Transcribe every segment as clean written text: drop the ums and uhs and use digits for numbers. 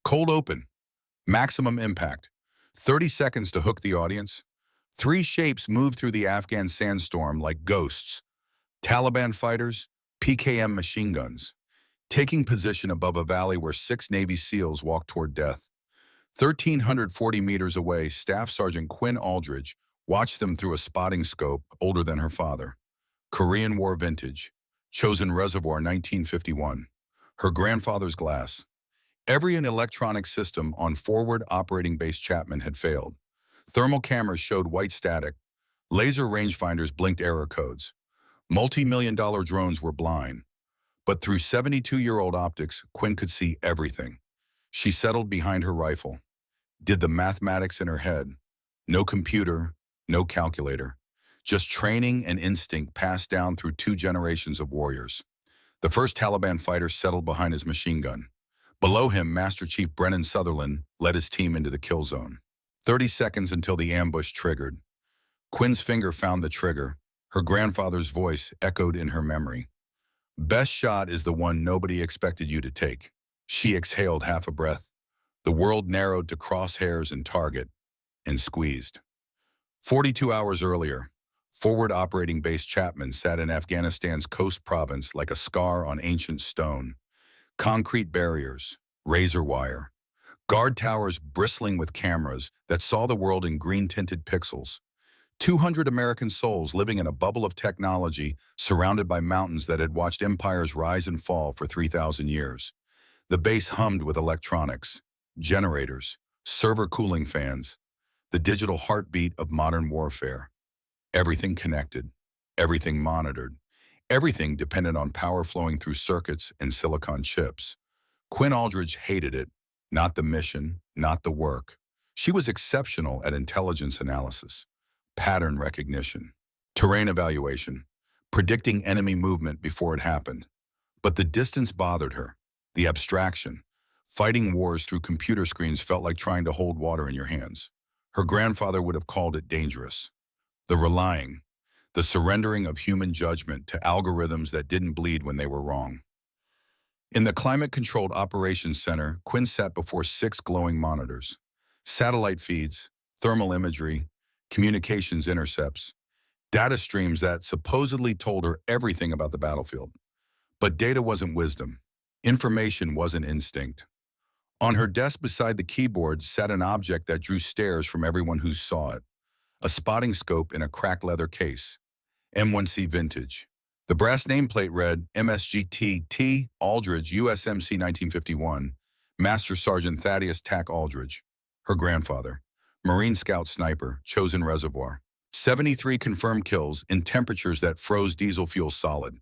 Cold open. Maximum impact. 30 seconds to hook the audience. Three shapes moved through the Afghan sandstorm like ghosts. Taliban fighters, PKM machine guns, taking position above a valley where six Navy SEALs walked toward death. 1,340 meters away, Staff Sergeant Quinn Aldridge watched them through a spotting scope older than her father. Korean War vintage. Chosen reservoir 1951. Her grandfather's glass. Every electronic system on forward operating base Chapman had failed. Thermal cameras showed white static. Laser rangefinders blinked error codes. Multi-million-dollar drones were blind. But through 72-year-old optics, Quinn could see everything. She settled behind her rifle, did the mathematics in her head. No computer, no calculator. Just training and instinct passed down through two generations of warriors. The first Taliban fighter settled behind his machine gun. Below him, Master Chief Brennan Sutherland led his team into the kill zone. 30 seconds until the ambush triggered. Quinn's finger found the trigger. Her grandfather's voice echoed in her memory. Best shot is the one nobody expected you to take. She exhaled half a breath. The world narrowed to crosshairs and target, and squeezed. 42 hours earlier, forward operating base Chapman sat in Afghanistan's coast province like a scar on ancient stone. Concrete barriers, razor wire, guard towers bristling with cameras that saw the world in green-tinted pixels. 200 American souls living in a bubble of technology surrounded by mountains that had watched empires rise and fall for 3,000 years. The base hummed with electronics, generators, server cooling fans, the digital heartbeat of modern warfare. Everything connected, everything monitored, everything dependent on power flowing through circuits and silicon chips. Quinn Aldridge hated it, not the mission, not the work. She was exceptional at intelligence analysis, pattern recognition, terrain evaluation, predicting enemy movement before it happened. But the distance bothered her, the abstraction. Fighting wars through computer screens felt like trying to hold water in your hands. Her grandfather would have called it dangerous. The relying, the surrendering of human judgment to algorithms that didn't bleed when they were wrong. In the climate-controlled operations center, Quinn sat before 6 glowing monitors. Satellite feeds, thermal imagery, communications intercepts, data streams that supposedly told her everything about the battlefield. But data wasn't wisdom. Information wasn't instinct. On her desk beside the keyboard sat an object that drew stares from everyone who saw it. A spotting scope in a cracked leather case. M1C vintage. The brass nameplate read MSGT Aldridge USMC 1951, Master Sergeant Thaddeus Tack Aldridge, her grandfather, Marine Scout sniper, chosen reservoir. 73 confirmed kills in temperatures that froze diesel fuel solid.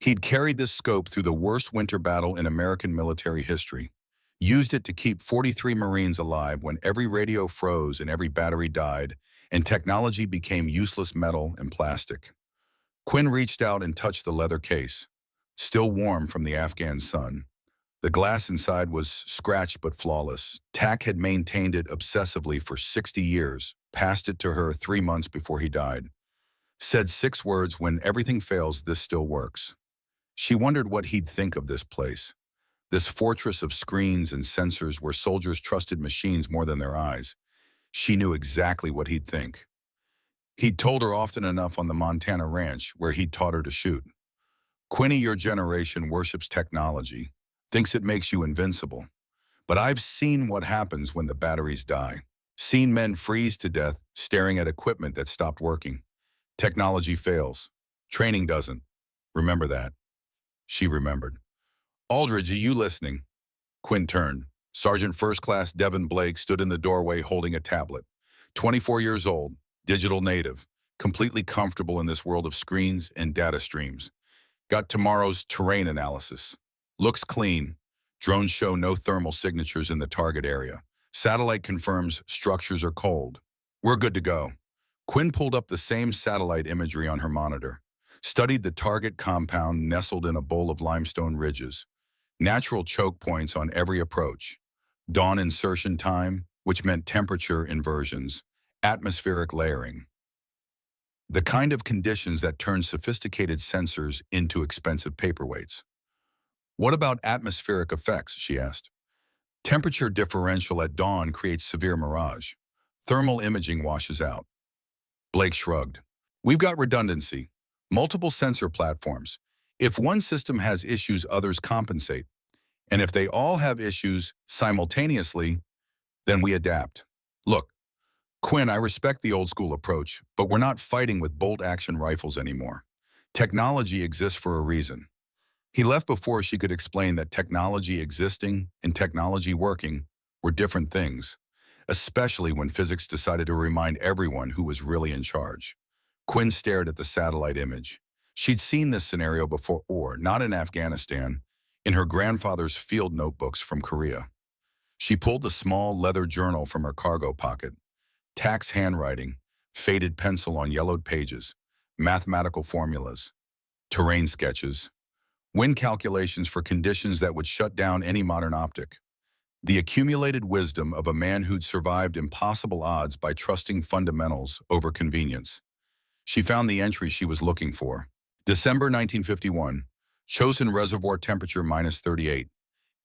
He'd carried this scope through the worst winter battle in American military history. Used it to keep 43 Marines alive when every radio froze and every battery died, and technology became useless metal and plastic. Quinn reached out and touched the leather case, still warm from the Afghan sun. The glass inside was scratched but flawless. Tack had maintained it obsessively for 60 years, passed it to her 3 months before he died. Said 6 words, when everything fails, this still works. She wondered what he'd think of this place. This fortress of screens and sensors where soldiers trusted machines more than their eyes. She knew exactly what he'd think. He'd told her often enough on the Montana ranch where he'd taught her to shoot. Quinny, your generation worships technology, thinks it makes you invincible. But I've seen what happens when the batteries die. Seen men freeze to death staring at equipment that stopped working. Technology fails. Training doesn't. Remember that. She remembered. Aldridge, are you listening? Quinn turned. Sergeant First Class Devin Blake stood in the doorway holding a tablet. 24 years old, digital native, completely comfortable in this world of screens and data streams. Got tomorrow's terrain analysis. Looks clean. Drones show no thermal signatures in the target area. Satellite confirms structures are cold. We're good to go. Quinn pulled up the same satellite imagery on her monitor. Studied the target compound nestled in a bowl of limestone ridges. Natural choke points on every approach. Dawn insertion time, which meant temperature inversions. Atmospheric layering. The kind of conditions that turn sophisticated sensors into expensive paperweights. What about atmospheric effects, she asked. Temperature differential at dawn creates severe mirage. Thermal imaging washes out. Blake shrugged. We've got redundancy. Multiple sensor platforms. If one system has issues, others compensate. And if they all have issues simultaneously, then we adapt. Look, Quinn, I respect the old school approach, but we're not fighting with bolt-action rifles anymore. Technology exists for a reason. He left before she could explain that technology existing and technology working were different things, especially when physics decided to remind everyone who was really in charge. Quinn stared at the satellite image. She'd seen this scenario before, not in Afghanistan, in her grandfather's field notebooks from Korea. She pulled the small leather journal from her cargo pocket. Tax handwriting, faded pencil on yellowed pages, mathematical formulas, terrain sketches, wind calculations for conditions that would shut down any modern optic. The accumulated wisdom of a man who'd survived impossible odds by trusting fundamentals over convenience. She found the entry she was looking for. December 1951, chosen reservoir temperature -38.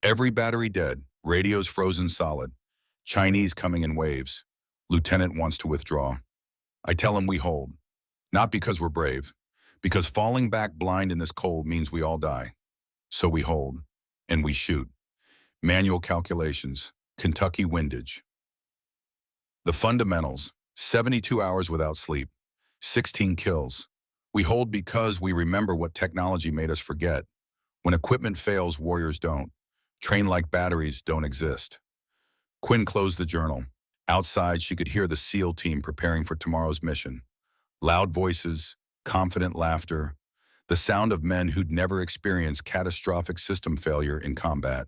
Every battery dead, radios frozen solid. Chinese coming in waves. Lieutenant wants to withdraw. I tell him we hold. Not because we're brave, because falling back blind in this cold means we all die. So we hold, and we shoot. Manual calculations, Kentucky windage. The fundamentals, 72 hours without sleep, 16 kills. We hold because we remember what technology made us forget. When equipment fails, warriors don't. Train like batteries don't exist. Quinn closed the journal. Outside, she could hear the SEAL team preparing for tomorrow's mission. Loud voices, confident laughter, the sound of men who'd never experienced catastrophic system failure in combat.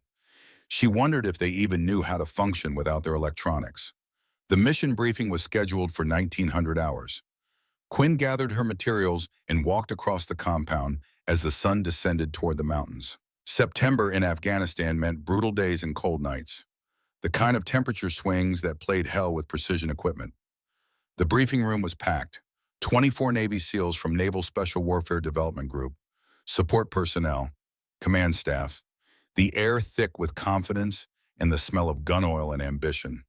She wondered if they even knew how to function without their electronics. The mission briefing was scheduled for 1900 hours. Quinn gathered her materials and walked across the compound as the sun descended toward the mountains. September in Afghanistan meant brutal days and cold nights. The kind of temperature swings that played hell with precision equipment. The briefing room was packed. 24 Navy SEALs from Naval Special Warfare Development Group, support personnel, command staff, the air thick with confidence and the smell of gun oil and ambition.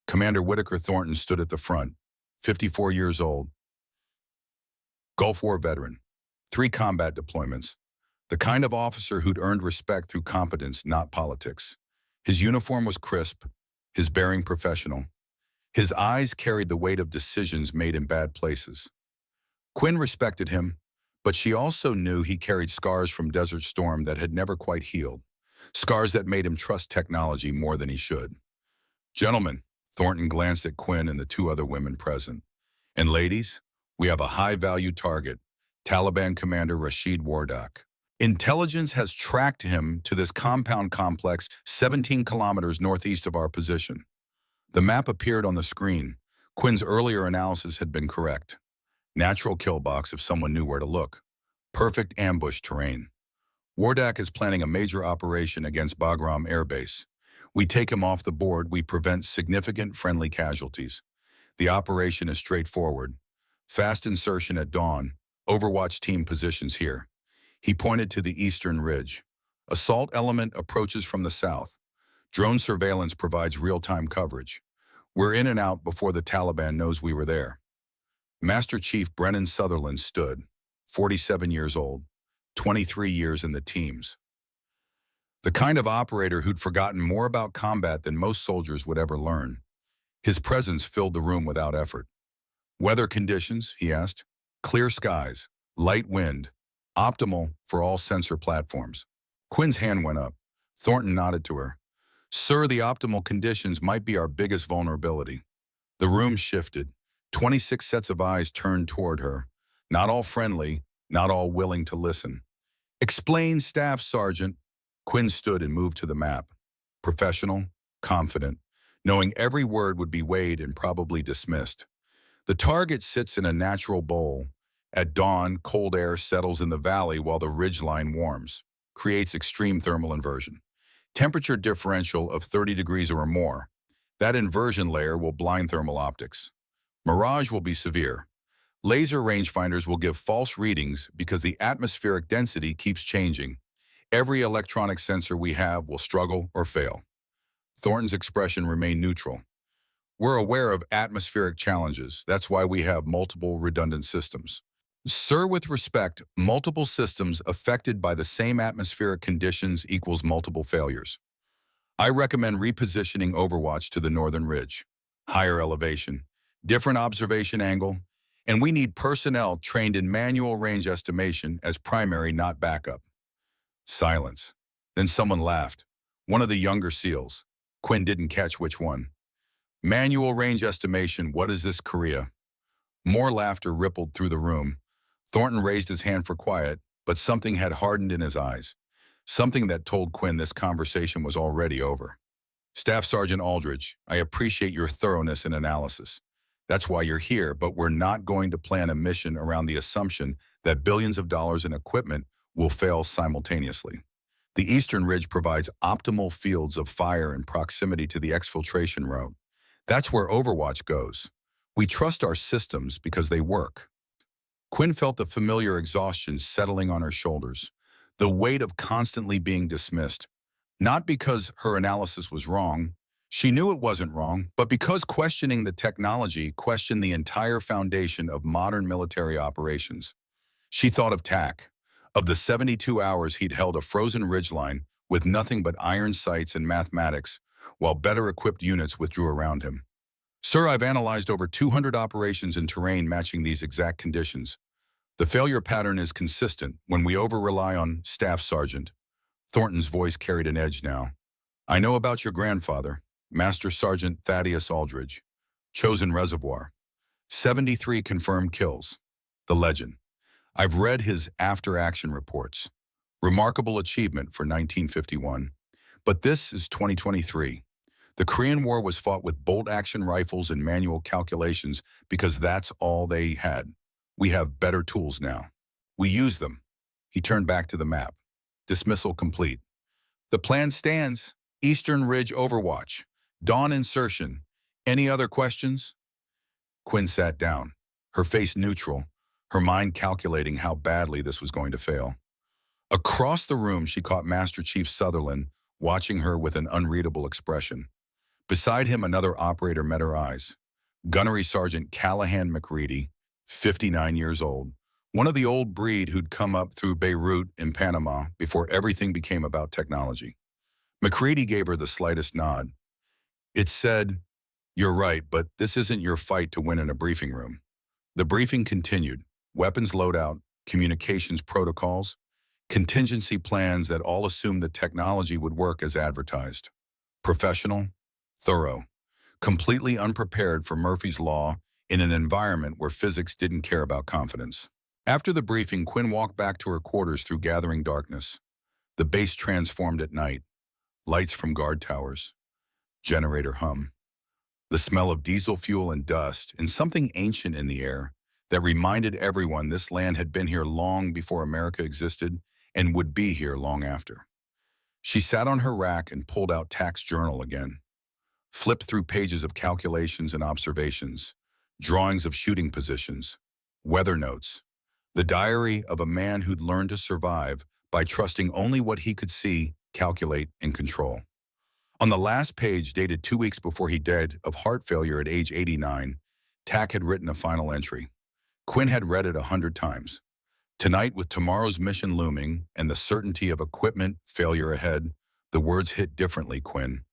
Commander Whitaker Thornton stood at the front, 54 years old, Gulf War veteran, 3 combat deployments, the kind of officer who'd earned respect through competence, not politics. His uniform was crisp, his bearing professional. His eyes carried the weight of decisions made in bad places. Quinn respected him, but she also knew he carried scars from Desert Storm that had never quite healed, scars that made him trust technology more than he should. Gentlemen, Thornton glanced at Quinn and the 2 other women present. And ladies, we have a high-value target, Taliban Commander Rashid Wardak. Intelligence has tracked him to this compound complex 17 kilometers northeast of our position. The map appeared on the screen. Quinn's earlier analysis had been correct. Natural kill box if someone knew where to look. Perfect ambush terrain. Wardak is planning a major operation against Bagram Air Base. We take him off the board, we prevent significant friendly casualties. The operation is straightforward. Fast insertion at dawn. Overwatch team positions here. He pointed to the eastern ridge. Assault element approaches from the south. Drone surveillance provides real-time coverage. We're in and out before the Taliban knows we were there. Master Chief Brennan Sutherland stood, 47 years old, 23 years in the teams. The kind of operator who'd forgotten more about combat than most soldiers would ever learn. His presence filled the room without effort. Weather conditions, he asked. Clear skies, light wind, optimal for all sensor platforms. Quinn's hand went up. Thornton nodded to her. Sir, the optimal conditions might be our biggest vulnerability. The room shifted. 26 sets of eyes turned toward her. Not all friendly, not all willing to listen. Explain, Staff Sergeant. Quinn stood and moved to the map. Professional, confident, knowing every word would be weighed and probably dismissed. The target sits in a natural bowl. At dawn, cold air settles in the valley while the ridgeline warms, creates extreme thermal inversion. Temperature differential of 30 degrees or more. That inversion layer will blind thermal optics. Mirage will be severe. Laser rangefinders will give false readings because the atmospheric density keeps changing. Every electronic sensor we have will struggle or fail. Thornton's expression remained neutral. We're aware of atmospheric challenges. That's why we have multiple redundant systems. Sir, with respect, multiple systems affected by the same atmospheric conditions equals multiple failures. I recommend repositioning Overwatch to the northern ridge. Higher elevation, different observation angle, and we need personnel trained in manual range estimation as primary, not backup. Silence. Then someone laughed. One of the younger SEALs. Quinn didn't catch which one. Manual range estimation, what is this, Korea? More laughter rippled through the room. Thornton raised his hand for quiet, but something had hardened in his eyes. Something that told Quinn this conversation was already over. Staff Sergeant Aldridge, I appreciate your thoroughness and analysis. That's why you're here, but we're not going to plan a mission around the assumption that billions of dollars in equipment will fail simultaneously. The Eastern Ridge provides optimal fields of fire in proximity to the exfiltration route. That's where Overwatch goes. We trust our systems because they work. Quinn felt the familiar exhaustion settling on her shoulders, the weight of constantly being dismissed. Not because her analysis was wrong, she knew it wasn't wrong, but because questioning the technology questioned the entire foundation of modern military operations. She thought of TAC, of the 72 hours he'd held a frozen ridgeline with nothing but iron sights and mathematics, while better-equipped units withdrew around him. Sir, I've analyzed over 200 operations in terrain matching these exact conditions. The failure pattern is consistent when we over-rely on Staff Sergeant. Thornton's voice carried an edge now. I know about your grandfather, Master Sergeant Thaddeus Aldridge. Chosen reservoir. 73 confirmed kills. The legend. I've read his after-action reports. Remarkable achievement for 1951. But this is 2023. The Korean War was fought with bolt-action rifles and manual calculations because that's all they had. We have better tools now. We use them. He turned back to the map. Dismissal complete. The plan stands. Eastern Ridge Overwatch. Dawn insertion. Any other questions? Quinn sat down, her face neutral, her mind calculating how badly this was going to fail. Across the room, she caught Master Chief Sutherland watching her with an unreadable expression. Beside him, another operator met her eyes. Gunnery Sergeant Callahan McReady, 59 years old, one of the old breed who'd come up through Beirut in Panama before everything became about technology. McReady gave her the slightest nod. It said, you're right, but this isn't your fight to win in a briefing room. The briefing continued. Weapons loadout, communications protocols, contingency plans that all assumed the technology would work as advertised. Professional, thorough, completely unprepared for Murphy's Law in an environment where physics didn't care about confidence. After the briefing, Quinn walked back to her quarters through gathering darkness. The base transformed at night. Lights from guard towers. Generator hum. The smell of diesel fuel and dust, and something ancient in the air that reminded everyone this land had been here long before America existed and would be here long after. She sat on her rack and pulled out TAC's journal again. Flipped through pages of calculations and observations, drawings of shooting positions, weather notes, the diary of a man who'd learned to survive by trusting only what he could see, calculate, and control. On the last page, dated 2 weeks before he died of heart failure at age 89, TAC had written a final entry. Quinn had read it 100 times. Tonight, with tomorrow's mission looming and the certainty of equipment failure ahead, the words hit differently, Quinn.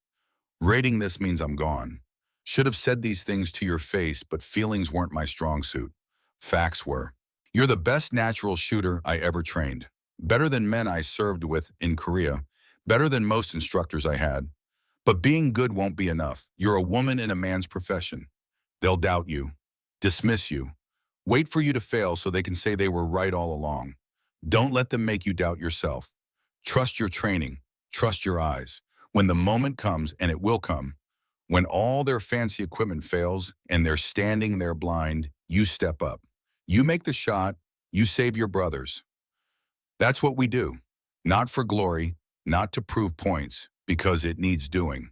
Rating this means I'm gone. Should have said these things to your face, but feelings weren't my strong suit. Facts were. You're the best natural shooter I ever trained. Better than men I served with in Korea. Better than most instructors I had. But being good won't be enough. You're a woman in a man's profession. They'll doubt you, dismiss you, wait for you to fail so they can say they were right all along. Don't let them make you doubt yourself. Trust your training, trust your eyes. When the moment comes, and it will come, when all their fancy equipment fails and they're standing there blind, you step up. You make the shot, you save your brothers. That's what we do. Not for glory, not to prove points, because it needs doing.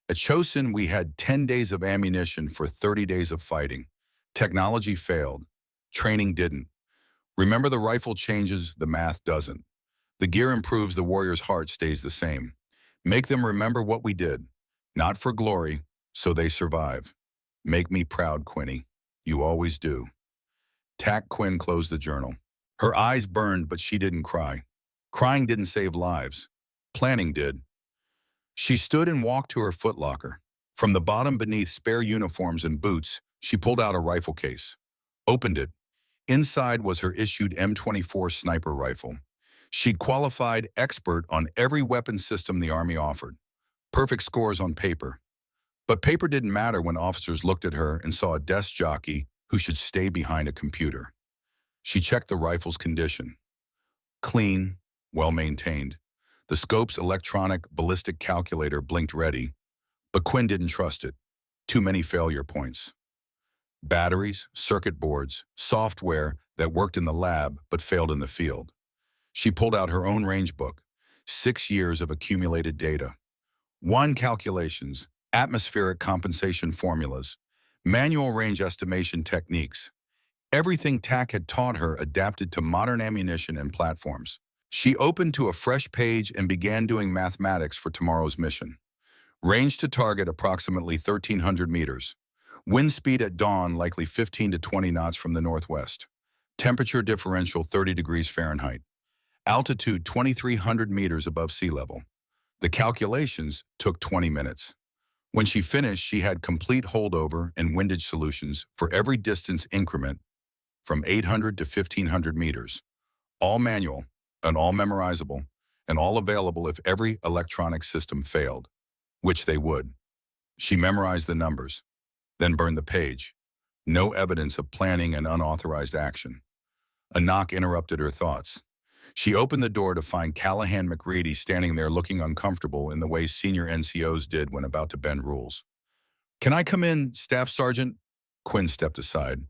At Chosin, we had 10 days of ammunition for 30 days of fighting. Technology failed. Training didn't. Remember, the rifle changes, the math doesn't. The gear improves, the warrior's heart stays the same. Make them remember what we did. Not for glory, so they survive. Make me proud, Quinny. You always do. Tack Quinn closed the journal. Her eyes burned, but she didn't cry. Crying didn't save lives. Planning did. She stood and walked to her footlocker. From the bottom beneath spare uniforms and boots, she pulled out a rifle case. Opened it. Inside was her issued M24 sniper rifle. She'd qualified expert on every weapon system the Army offered. Perfect scores on paper. But paper didn't matter when officers looked at her and saw a desk jockey who should stay behind a computer. She checked the rifle's condition. Clean, well-maintained. The scope's electronic ballistic calculator blinked ready, but Quinn didn't trust it. Too many failure points. Batteries, circuit boards, software that worked in the lab but failed in the field. She pulled out her own range book, 6 years of accumulated data. One calculations, atmospheric compensation formulas, manual range estimation techniques. Everything TAC had taught her adapted to modern ammunition and platforms. She opened to a fresh page and began doing mathematics for tomorrow's mission. Range to target approximately 1,300 meters. Wind speed at dawn likely 15 to 20 knots from the northwest. Temperature differential 30 degrees Fahrenheit. Altitude 2,300 meters above sea level. The calculations took 20 minutes. When she finished, she had complete holdover and windage solutions for every distance increment from 800 to 1,500 meters. All manual and all memorizable and all available if every electronic system failed, which they would. She memorized the numbers, then burned the page. No evidence of planning and unauthorized action. A knock interrupted her thoughts. She opened the door to find Callahan McReady standing there looking uncomfortable in the way senior NCOs did when about to bend rules. "Can I come in, Staff Sergeant?" Quinn stepped aside.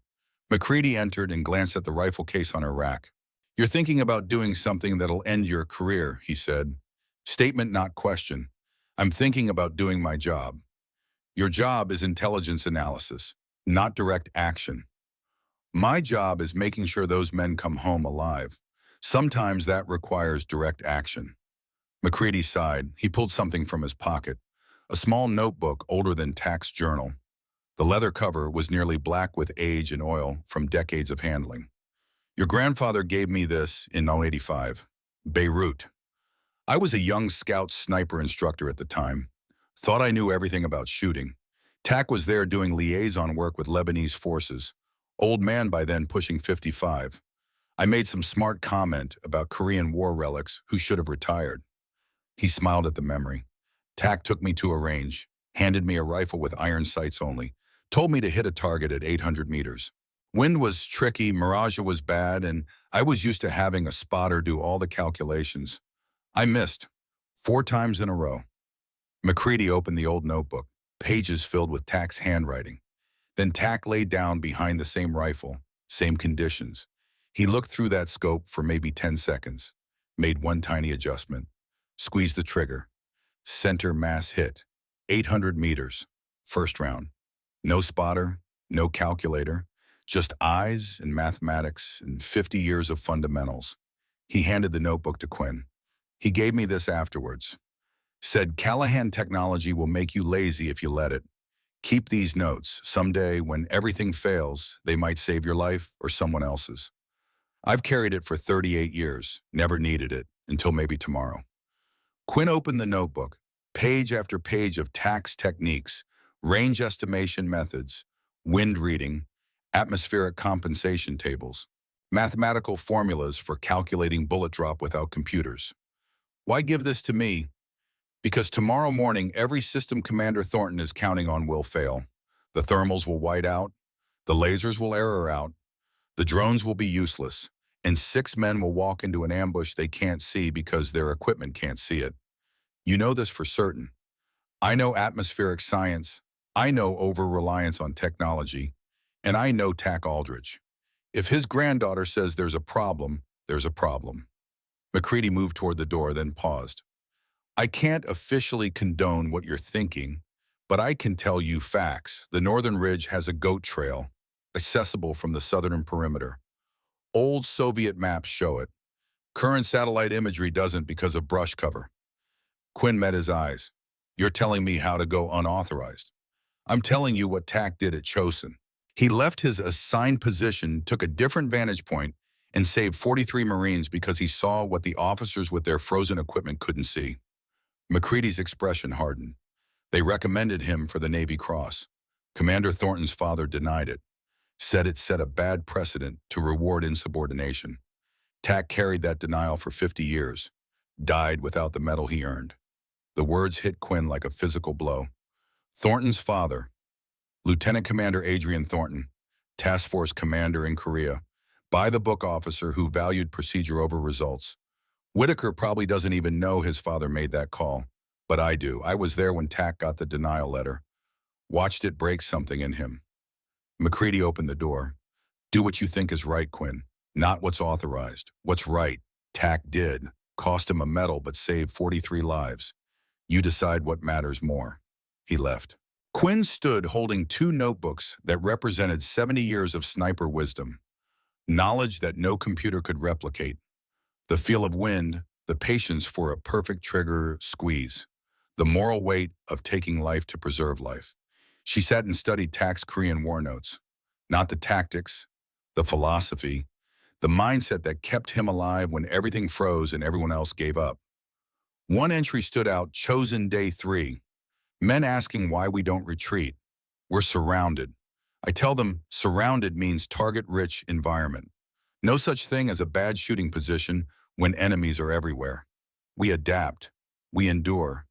McCready entered and glanced at the rifle case on her rack. "You're thinking about doing something that'll end your career," he said. Statement, not question. "I'm thinking about doing my job. Your job is intelligence analysis, not direct action. My job is making sure those men come home alive. Sometimes that requires direct action." McCready sighed. He pulled something from his pocket, a small notebook older than TAC's journal. The leather cover was nearly black with age and oil from decades of handling. "Your grandfather gave me this in 1985, Beirut. I was a young scout sniper instructor at the time. Thought I knew everything about shooting. TAC was there doing liaison work with Lebanese forces. Old man by then pushing 55. I made some smart comment about Korean war relics who should have retired." He smiled at the memory. "TAC took me to a range, handed me a rifle with iron sights only, told me to hit a target at 800 meters. Wind was tricky, mirage was bad, and I was used to having a spotter do all the calculations. I missed 4 times in a row." McCready opened the old notebook, pages filled with TAC's handwriting. Then TAC lay down behind the same rifle, same conditions. He looked through that scope for maybe 10 seconds, made one tiny adjustment, squeezed the trigger. Center mass hit, 800 meters, first round. No spotter, no calculator, just eyes and mathematics and 50 years of fundamentals. He handed the notebook to Quinn. "He gave me this afterwards. Said Callahan technology will make you lazy if you let it. Keep these notes. Someday, when everything fails, they might save your life or someone else's. I've carried it for 38 years, never needed it, until maybe tomorrow." Quinn opened the notebook, page after page of TAC's techniques, range estimation methods, wind reading, atmospheric compensation tables, mathematical formulas for calculating bullet drop without computers. "Why give this to me? Because tomorrow morning, every system Commander Thornton is counting on will fail. The thermals will white out, the lasers will error out, the drones will be useless, and 6 men will walk into an ambush they can't see because their equipment can't see it. You know this for certain. I know atmospheric science, I know over-reliance on technology, and I know TAC Aldrich. If his granddaughter says there's a problem, there's a problem." McCready moved toward the door, then paused. "I can't officially condone what you're thinking, but I can tell you facts. The Northern Ridge has a goat trail, accessible from the southern perimeter. Old Soviet maps show it. Current satellite imagery doesn't because of brush cover." Quinn met his eyes. You're telling me how to go unauthorized. I'm telling you what Tack did at Chosin. He left his assigned position, took a different vantage point, and saved 43 Marines because he saw what the officers with their frozen equipment couldn't see. McCready's expression hardened. They recommended him for the Navy Cross. Commander Thornton's father denied it, said it set a bad precedent to reward insubordination. Tack carried that denial for 50 years, died without the medal he earned. The words hit Quinn like a physical blow. Thornton's father, Lieutenant Commander Adrian Thornton, Task Force Commander in Korea, by-the-book officer who valued procedure over results. Whitaker probably doesn't even know his father made that call, but I do. I was there when Tack got the denial letter, watched it break something in him. McCready opened the door. Do what you think is right, Quinn, not what's authorized. What's right, Tack did. Cost him a medal but saved 43 lives. You decide what matters more. He left. Quinn stood holding two notebooks that represented 70 years of sniper wisdom, knowledge that no computer could replicate, the feel of wind, the patience for a perfect trigger squeeze, the moral weight of taking life to preserve life. She sat and studied Tack's Korean War notes, not the tactics, the philosophy, the mindset that kept him alive when everything froze and everyone else gave up. One entry stood out, Chosen Day 3. Men asking why we don't retreat. We're surrounded. I tell them surrounded means target-rich environment. No such thing as a bad shooting position when enemies are everywhere. We adapt. We endure.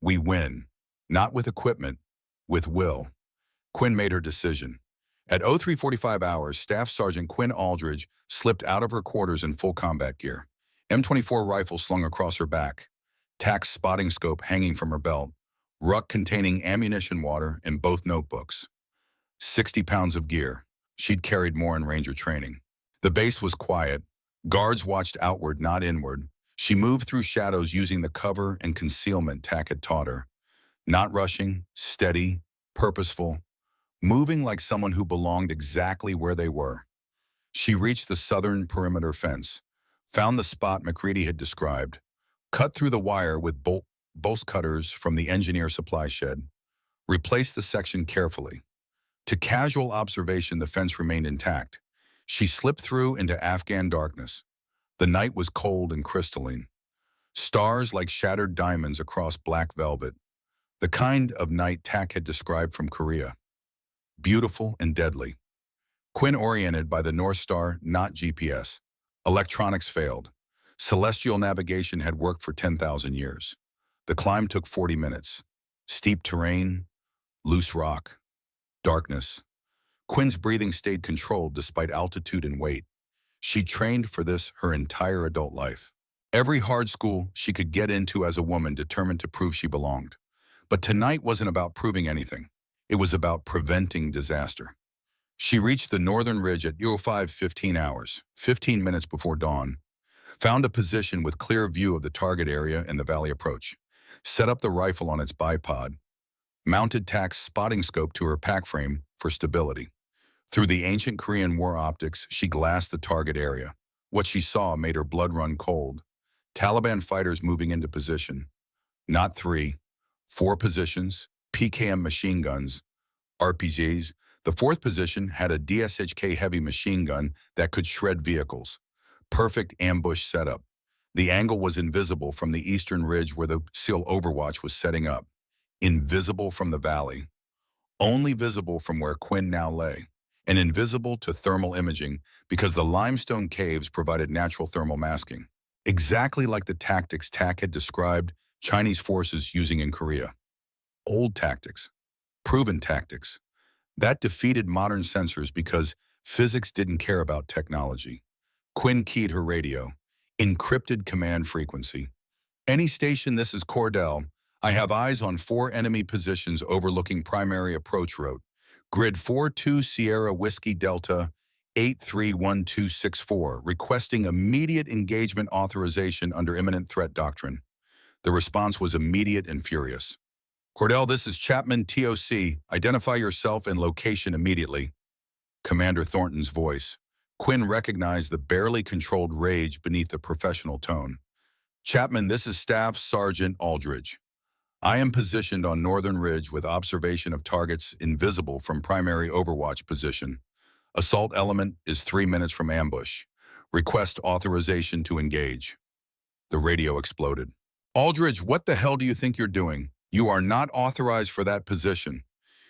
We win. Not with equipment, with will. Quinn made her decision. At 03:45 hours, Staff Sergeant Quinn Aldridge slipped out of her quarters in full combat gear. M24 rifle slung across her back. Tack's spotting scope hanging from her belt. Ruck containing ammunition water in both notebooks. 60 pounds of gear. She'd carried more in Ranger training. The base was quiet. Guards watched outward, not inward. She moved through shadows using the cover and concealment Tack had taught her. Not rushing, steady, purposeful, moving like someone who belonged exactly where they were. She reached the southern perimeter fence, found the spot McCready had described, cut through the wire with bolt cutters from the engineer supply shed, replaced the section carefully. To casual observation, the fence remained intact. She slipped through into Afghan darkness. The night was cold and crystalline. Stars like shattered diamonds across black velvet. The kind of night Tack had described from Korea. Beautiful and deadly. Quinn oriented by the North Star, not GPS. Electronics failed. Celestial navigation had worked for 10,000 years. The climb took 40 minutes. Steep terrain, loose rock, darkness. Quinn's breathing stayed controlled despite altitude and weight. She trained for this her entire adult life. Every hard school she could get into as a woman determined to prove she belonged. But tonight wasn't about proving anything. It was about preventing disaster. She reached the northern ridge at 05:15 hours, 15 minutes before dawn, found a position with clear view of the target area and the valley approach, set up the rifle on its bipod, mounted Tack's spotting scope to her pack frame for stability. Through the ancient Korean War optics, she glassed the target area. What she saw made her blood run cold. Taliban fighters moving into position. Not 3, 4 positions, PKM machine guns, RPGs. The 4th position had a DSHK heavy machine gun that could shred vehicles. Perfect ambush setup. The angle was invisible from the eastern ridge where the SEAL Overwatch was setting up. Invisible from the valley. Only visible from where Quinn now lay. And invisible to thermal imaging because the limestone caves provided natural thermal masking. Exactly like the tactics Tack had described Chinese forces using in Korea. Old tactics. Proven tactics. That defeated modern sensors because physics didn't care about technology. Quinn keyed her radio. Encrypted command frequency. Any station, this is Cordell. I have eyes on 4 enemy positions overlooking primary approach road. Grid 42 Sierra Whiskey Delta 831264, requesting immediate engagement authorization under imminent threat doctrine. The response was immediate and furious. Cordell, this is Chapman TOC. Identify yourself and location immediately. Commander Thornton's voice. Quinn recognized the barely controlled rage beneath the professional tone. Chapman, this is Staff Sergeant Aldridge. I am positioned on Northern Ridge with observation of targets invisible from primary overwatch position. Assault element is 3 minutes from ambush. Request authorization to engage. The radio exploded. Aldridge, what the hell do you think you're doing? You are not authorized for that position.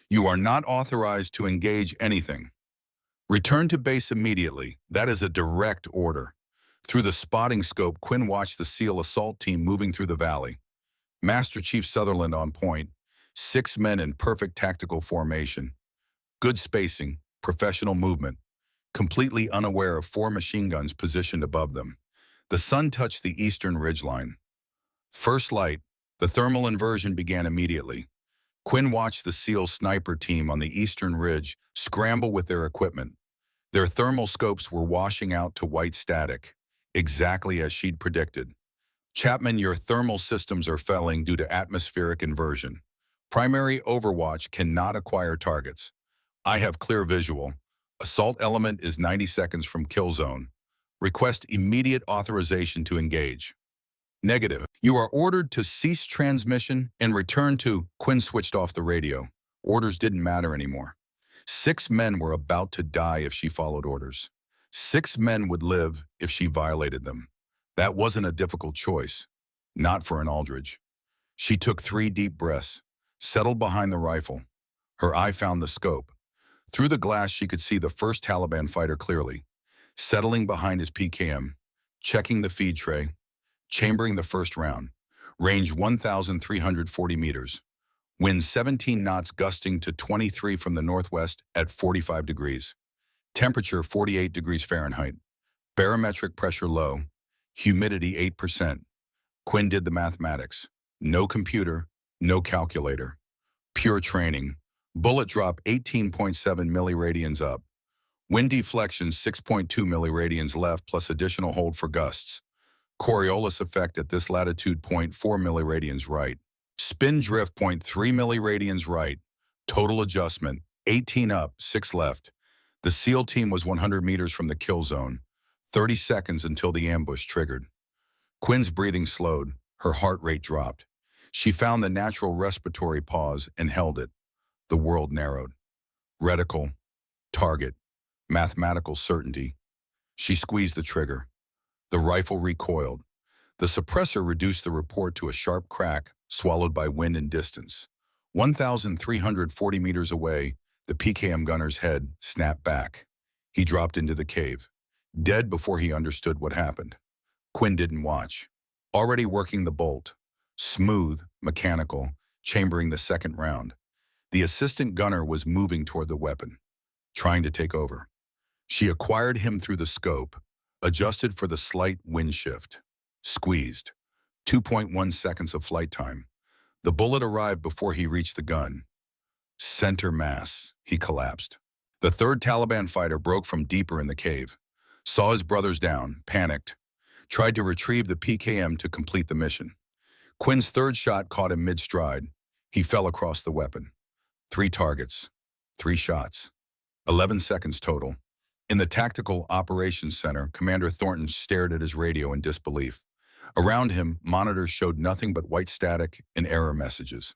You are not authorized to engage anything. Return to base immediately. That is a direct order. Through the spotting scope, Quinn watched the SEAL assault team moving through the valley. Master Chief Sutherland on point. 6 men in perfect tactical formation. Good spacing, professional movement. Completely unaware of 4 machine guns positioned above them. The sun touched the eastern ridgeline. First light, the thermal inversion began immediately. Quinn watched the SEAL sniper team on the eastern ridge scramble with their equipment. Their thermal scopes were washing out to white static, exactly as she'd predicted. Chapman, your thermal systems are failing due to atmospheric inversion. Primary overwatch cannot acquire targets. I have clear visual. Assault element is 90 seconds from kill zone. Request immediate authorization to engage. Negative. You are ordered to cease transmission and return to... Quinn switched off the radio. Orders didn't matter anymore. 6 men were about to die if she followed orders. 6 men would live if she violated them. That wasn't a difficult choice. Not for an Aldridge. She took 3 deep breaths, settled behind the rifle. Her eye found the scope. Through the glass, she could see the first Taliban fighter clearly, settling behind his PKM, checking the feed tray, chambering the first round. Range 1,340 meters. Wind 17 knots gusting to 23 from the northwest at 45 degrees. Temperature 48 degrees Fahrenheit. Barometric pressure low. Humidity 8%. Quinn did the mathematics. No computer, no calculator. Pure training. Bullet drop 18.7 milliradians up. Wind deflection 6.2 milliradians left plus additional hold for gusts. Coriolis effect at this latitude 0.4 milliradians right. Spin drift 0.3 milliradians right. Total adjustment 18 up, 6 left. The SEAL team was 100 meters from the kill zone. 30 seconds until the ambush triggered. Quinn's breathing slowed. Her heart rate dropped. She found the natural respiratory pause and held it. The world narrowed. Reticle, target, mathematical certainty. She squeezed the trigger. The rifle recoiled. The suppressor reduced the report to a sharp crack, swallowed by wind and distance. 1,340 meters away, the PKM gunner's head snapped back. He dropped into the cave, dead before he understood what happened. Quinn didn't watch. Already working the bolt. Smooth, mechanical, chambering the second round. The assistant gunner was moving toward the weapon, trying to take over. She acquired him through the scope, adjusted for the slight wind shift. Squeezed. 2.1 seconds of flight time. The bullet arrived before he reached the gun. Center mass. He collapsed. The third Taliban fighter broke from deeper in the cave. Saw his brothers down, panicked. Tried to retrieve the PKM to complete the mission. Quinn's third shot caught him mid-stride. He fell across the weapon. 3 targets. 3 shots. 11 seconds total. In the Tactical Operations Center, Commander Thornton stared at his radio in disbelief. Around him, monitors showed nothing but white static and error messages.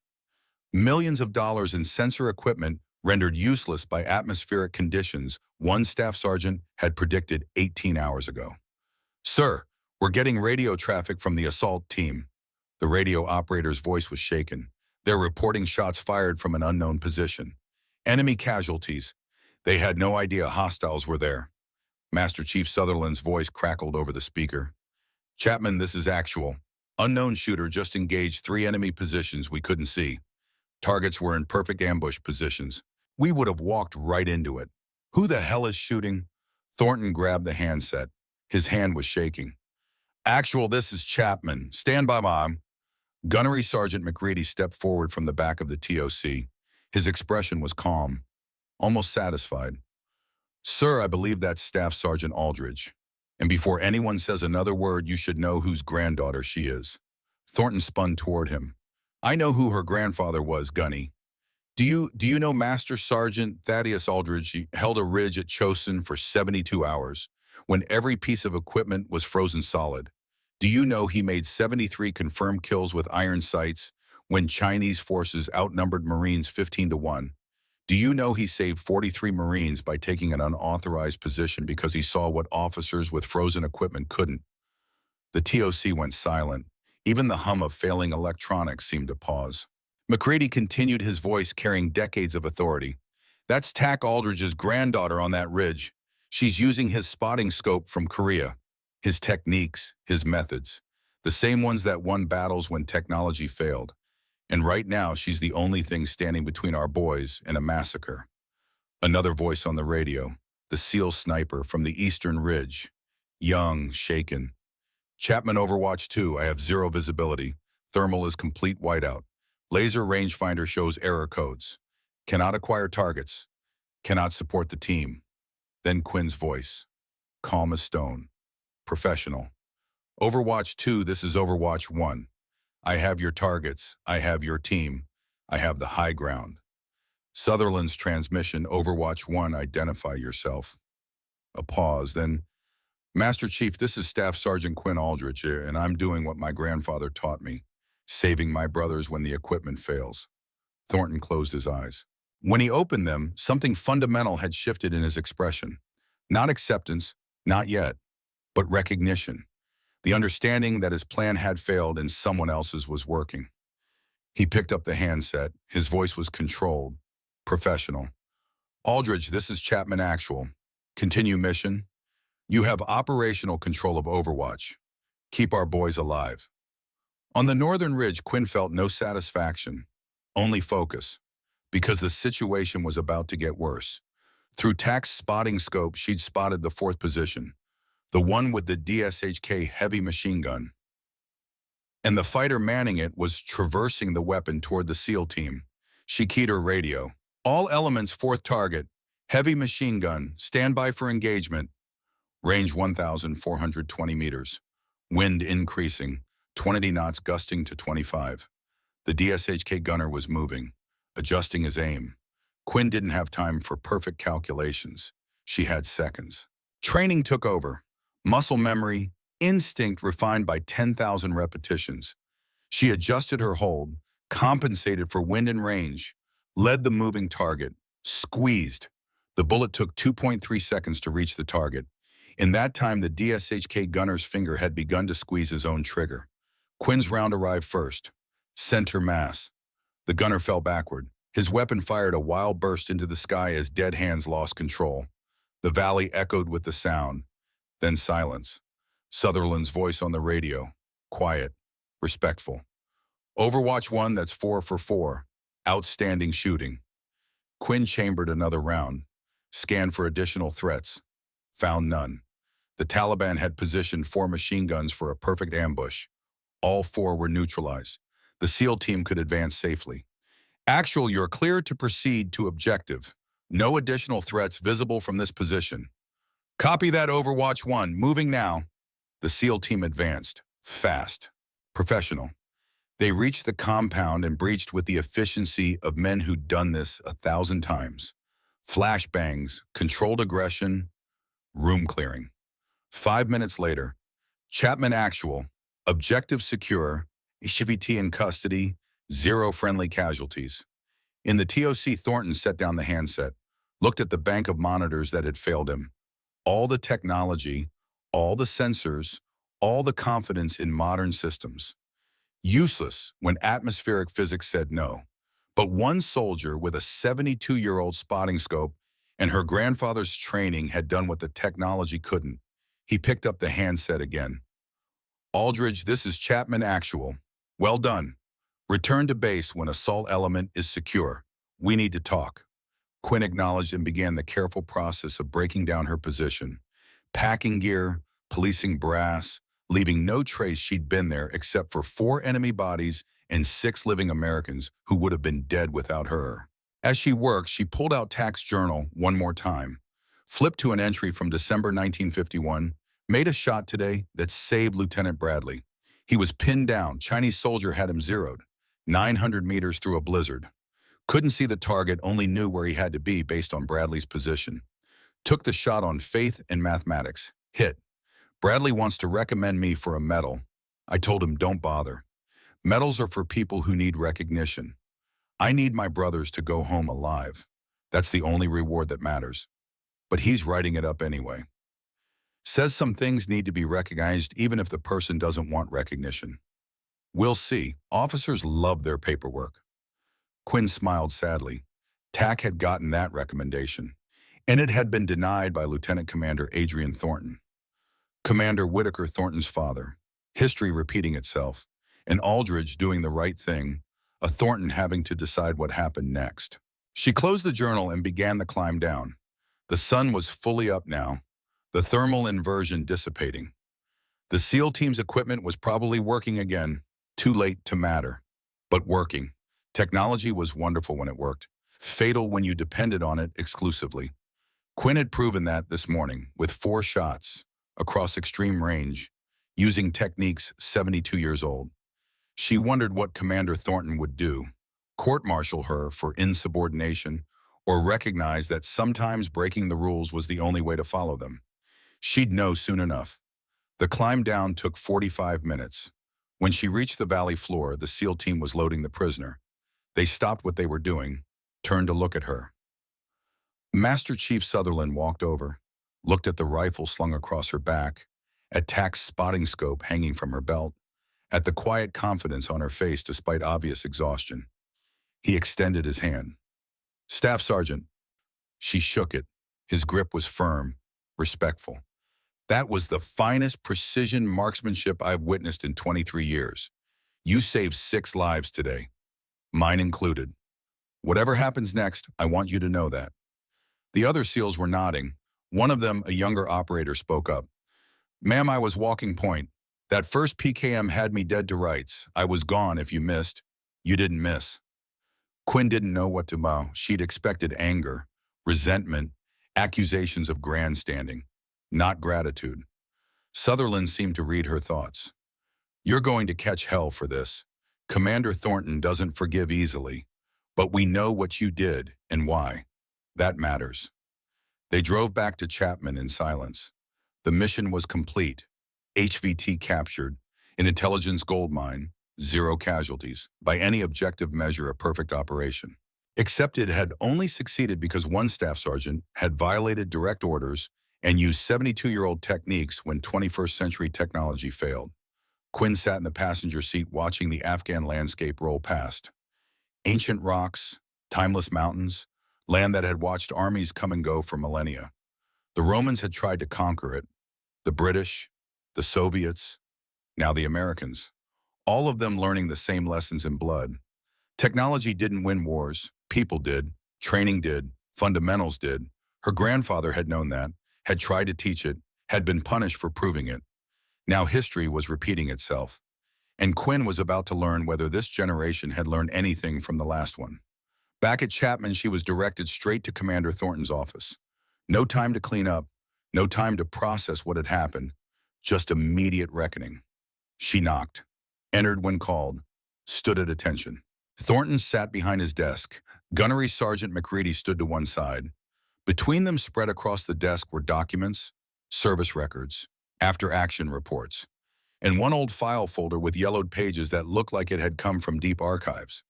Millions of dollars in sensor equipment rendered useless by atmospheric conditions one staff sergeant had predicted 18 hours ago. "Sir, we're getting radio traffic from the assault team." The radio operator's voice was shaken. They're reporting shots fired from an unknown position. Enemy casualties. They had no idea hostiles were there. Master Chief Sutherland's voice crackled over the speaker. "Chapman, this is actual. Unknown shooter just engaged 3 enemy positions we couldn't see. Targets were in perfect ambush positions. We would have walked right into it. Who the hell is shooting?" Thornton grabbed the handset. His hand was shaking. "Actual, this is Chapman. Stand by, Mom." Gunnery Sergeant McReady stepped forward from the back of the TOC. His expression was calm, almost satisfied. "Sir, I believe that's Staff Sergeant Aldridge. And before anyone says another word, you should know whose granddaughter she is." Thornton spun toward him. "I know who her grandfather was, Gunny. Do you know Master Sergeant Thaddeus Aldridge? He held a ridge at Chosin for 72 hours, when every piece of equipment was frozen solid. Do you know he made 73 confirmed kills with iron sights when Chinese forces outnumbered Marines 15-1. Do you know he saved 43 Marines by taking an unauthorized position because he saw what officers with frozen equipment couldn't? The TOC went silent. Even the hum of failing electronics seemed to pause. McCready continued, his voice carrying decades of authority. That's Tack Aldridge's granddaughter on that ridge. She's using his spotting scope from Korea. His techniques, his methods. The same ones that won battles when technology failed. And right now, she's the only thing standing between our boys and a massacre. Another voice on the radio, the SEAL sniper from the Eastern Ridge. Young, shaken. Chapman Overwatch 2, I have zero visibility. Thermal is complete whiteout. Laser rangefinder shows error codes. Cannot acquire targets. Cannot support the team. Then Quinn's voice. Calm as stone. Professional. Overwatch 2, this is Overwatch 1. I have your targets. I have your team. I have the high ground. Sutherland's transmission, Overwatch 1, identify yourself. A pause, then, Master Chief, this is Staff Sergeant Quinn Aldridge, and I'm doing what my grandfather taught me, saving my brothers when the equipment fails. Thornton closed his eyes. When he opened them, something fundamental had shifted in his expression. Not acceptance, not yet, but recognition. The understanding that his plan had failed and someone else's was working. He picked up the handset. His voice was controlled, professional. Aldridge, this is Chapman Actual. Continue mission. You have operational control of Overwatch. Keep our boys alive. On the northern ridge, Quinn felt no satisfaction, only focus, because the situation was about to get worse. Through Tack's spotting scope, she'd spotted the fourth position, the one with the DSHK heavy machine gun. And the fighter manning it was traversing the weapon toward the SEAL team. She keyed her radio. All elements, fourth target, heavy machine gun, stand by for engagement. Range 1,420 meters. Wind increasing, 20 knots gusting to 25. The DSHK gunner was moving, adjusting his aim. Quinn didn't have time for perfect calculations. She had seconds. Training took over. Muscle memory, instinct refined by 10,000 repetitions. She adjusted her hold, compensated for wind and range, led the moving target, squeezed. The bullet took 2.3 seconds to reach the target. In that time, the DSHK gunner's finger had begun to squeeze his own trigger. Quinn's round arrived first. Center mass. The gunner fell backward. His weapon fired a wild burst into the sky as dead hands lost control. The valley echoed with the sound. Then silence. Sutherland's voice on the radio. Quiet. Respectful. Overwatch 1, that's 4 for 4. Outstanding shooting. Quinn chambered another round. Scanned for additional threats. Found none. The Taliban had positioned 4 machine guns for a perfect ambush. All 4 were neutralized. The SEAL team could advance safely. Actual, you're clear to proceed to objective. No additional threats visible from this position. Copy that, Overwatch 1. Moving now. The SEAL team advanced. Fast. Professional. They reached the compound and breached with the efficiency of men who'd done this 1,000 times. Flashbangs, controlled aggression, room clearing. 5 minutes later, Chapman Actual, objective secure, HVT in custody, 0 friendly casualties. In the TOC, Thornton set down the handset, looked at the bank of monitors that had failed him. All the technology, all the sensors, all the confidence in modern systems. Useless when atmospheric physics said no. But one soldier with a 72-year-old spotting scope and her grandfather's training had done what the technology couldn't. He picked up the handset again. Aldridge, this is Chapman Actual. Well done. Return to base when assault element is secure. We need to talk. Quinn acknowledged and began the careful process of breaking down her position. Packing gear, policing brass, leaving no trace she'd been there except for 4 enemy bodies and 6 living Americans who would have been dead without her. As she worked, she pulled out Tack's journal one more time, flipped to an entry from December 1951, made a shot today that saved Lieutenant Bradley. He was pinned down. Chinese soldier had him zeroed, 900 meters through a blizzard. Couldn't see the target, only knew where he had to be based on Bradley's position. Took the shot on faith and mathematics. Hit. Bradley wants to recommend me for a medal. I told him don't bother. Medals are for people who need recognition. I need my brothers to go home alive. That's the only reward that matters. But he's writing it up anyway. Says some things need to be recognized even if the person doesn't want recognition. We'll see. Officers love their paperwork. Quinn smiled sadly. TAC had gotten that recommendation, and it had been denied by Lieutenant Commander Adrian Thornton. Commander Whitaker Thornton's father. History repeating itself. And Aldridge doing the right thing, a Thornton having to decide what happened next. She closed the journal and began the climb down. The sun was fully up now, the thermal inversion dissipating. The SEAL team's equipment was probably working again, too late to matter, but working. Technology was wonderful when it worked, fatal when you depended on it exclusively. Quinn had proven that this morning with 4 shots across extreme range, using techniques 72 years old. She wondered what Commander Thornton would do, court-martial her for insubordination, or recognize that sometimes breaking the rules was the only way to follow them. She'd know soon enough. The climb down took 45 minutes. When she reached the valley floor, the SEAL team was loading the prisoner. They stopped what they were doing, turned to look at her. Master Chief Sutherland walked over, looked at the rifle slung across her back, at TAC's spotting scope hanging from her belt, at the quiet confidence on her face despite obvious exhaustion. He extended his hand. "Staff Sergeant." She shook it. His grip was firm, respectful. "That was the finest precision marksmanship I've witnessed in 23 years. You saved 6 lives today, mine included. Whatever happens next, I want you to know that." The other SEALs were nodding. One of them, a younger operator, spoke up. "Ma'am, I was walking point. That first PKM had me dead to rights. I was gone if you missed. You didn't miss." Quinn didn't know what to do. She'd expected anger, resentment, accusations of grandstanding, not gratitude. Sutherland seemed to read her thoughts. "You're going to catch hell for this. Commander Thornton doesn't forgive easily, but we know what you did and why. That matters." They drove back to Chapman in silence. The mission was complete. HVT captured, an intelligence goldmine, 0 casualties, by any objective measure a perfect operation. Except it had only succeeded because one staff sergeant had violated direct orders and used 72-year-old techniques when 21st century technology failed. Quinn sat in the passenger seat watching the Afghan landscape roll past. Ancient rocks, timeless mountains, land that had watched armies come and go for millennia. The Romans had tried to conquer it, the British, the Soviets, now the Americans, all of them learning the same lessons in blood. Technology didn't win wars, people did, training did, fundamentals did. Her grandfather had known that, had tried to teach it, had been punished for proving it. Now history was repeating itself, and Quinn was about to learn whether this generation had learned anything from the last one. Back at Chapman, she was directed straight to Commander Thornton's office. No time to clean up, no time to process what had happened, just immediate reckoning. She knocked, entered when called, stood at attention. Thornton sat behind his desk. Gunnery Sergeant McCready stood to one side. Between them, spread across the desk, were documents, service records, after-action reports, and one old file folder with yellowed pages that looked like it had come from deep archives.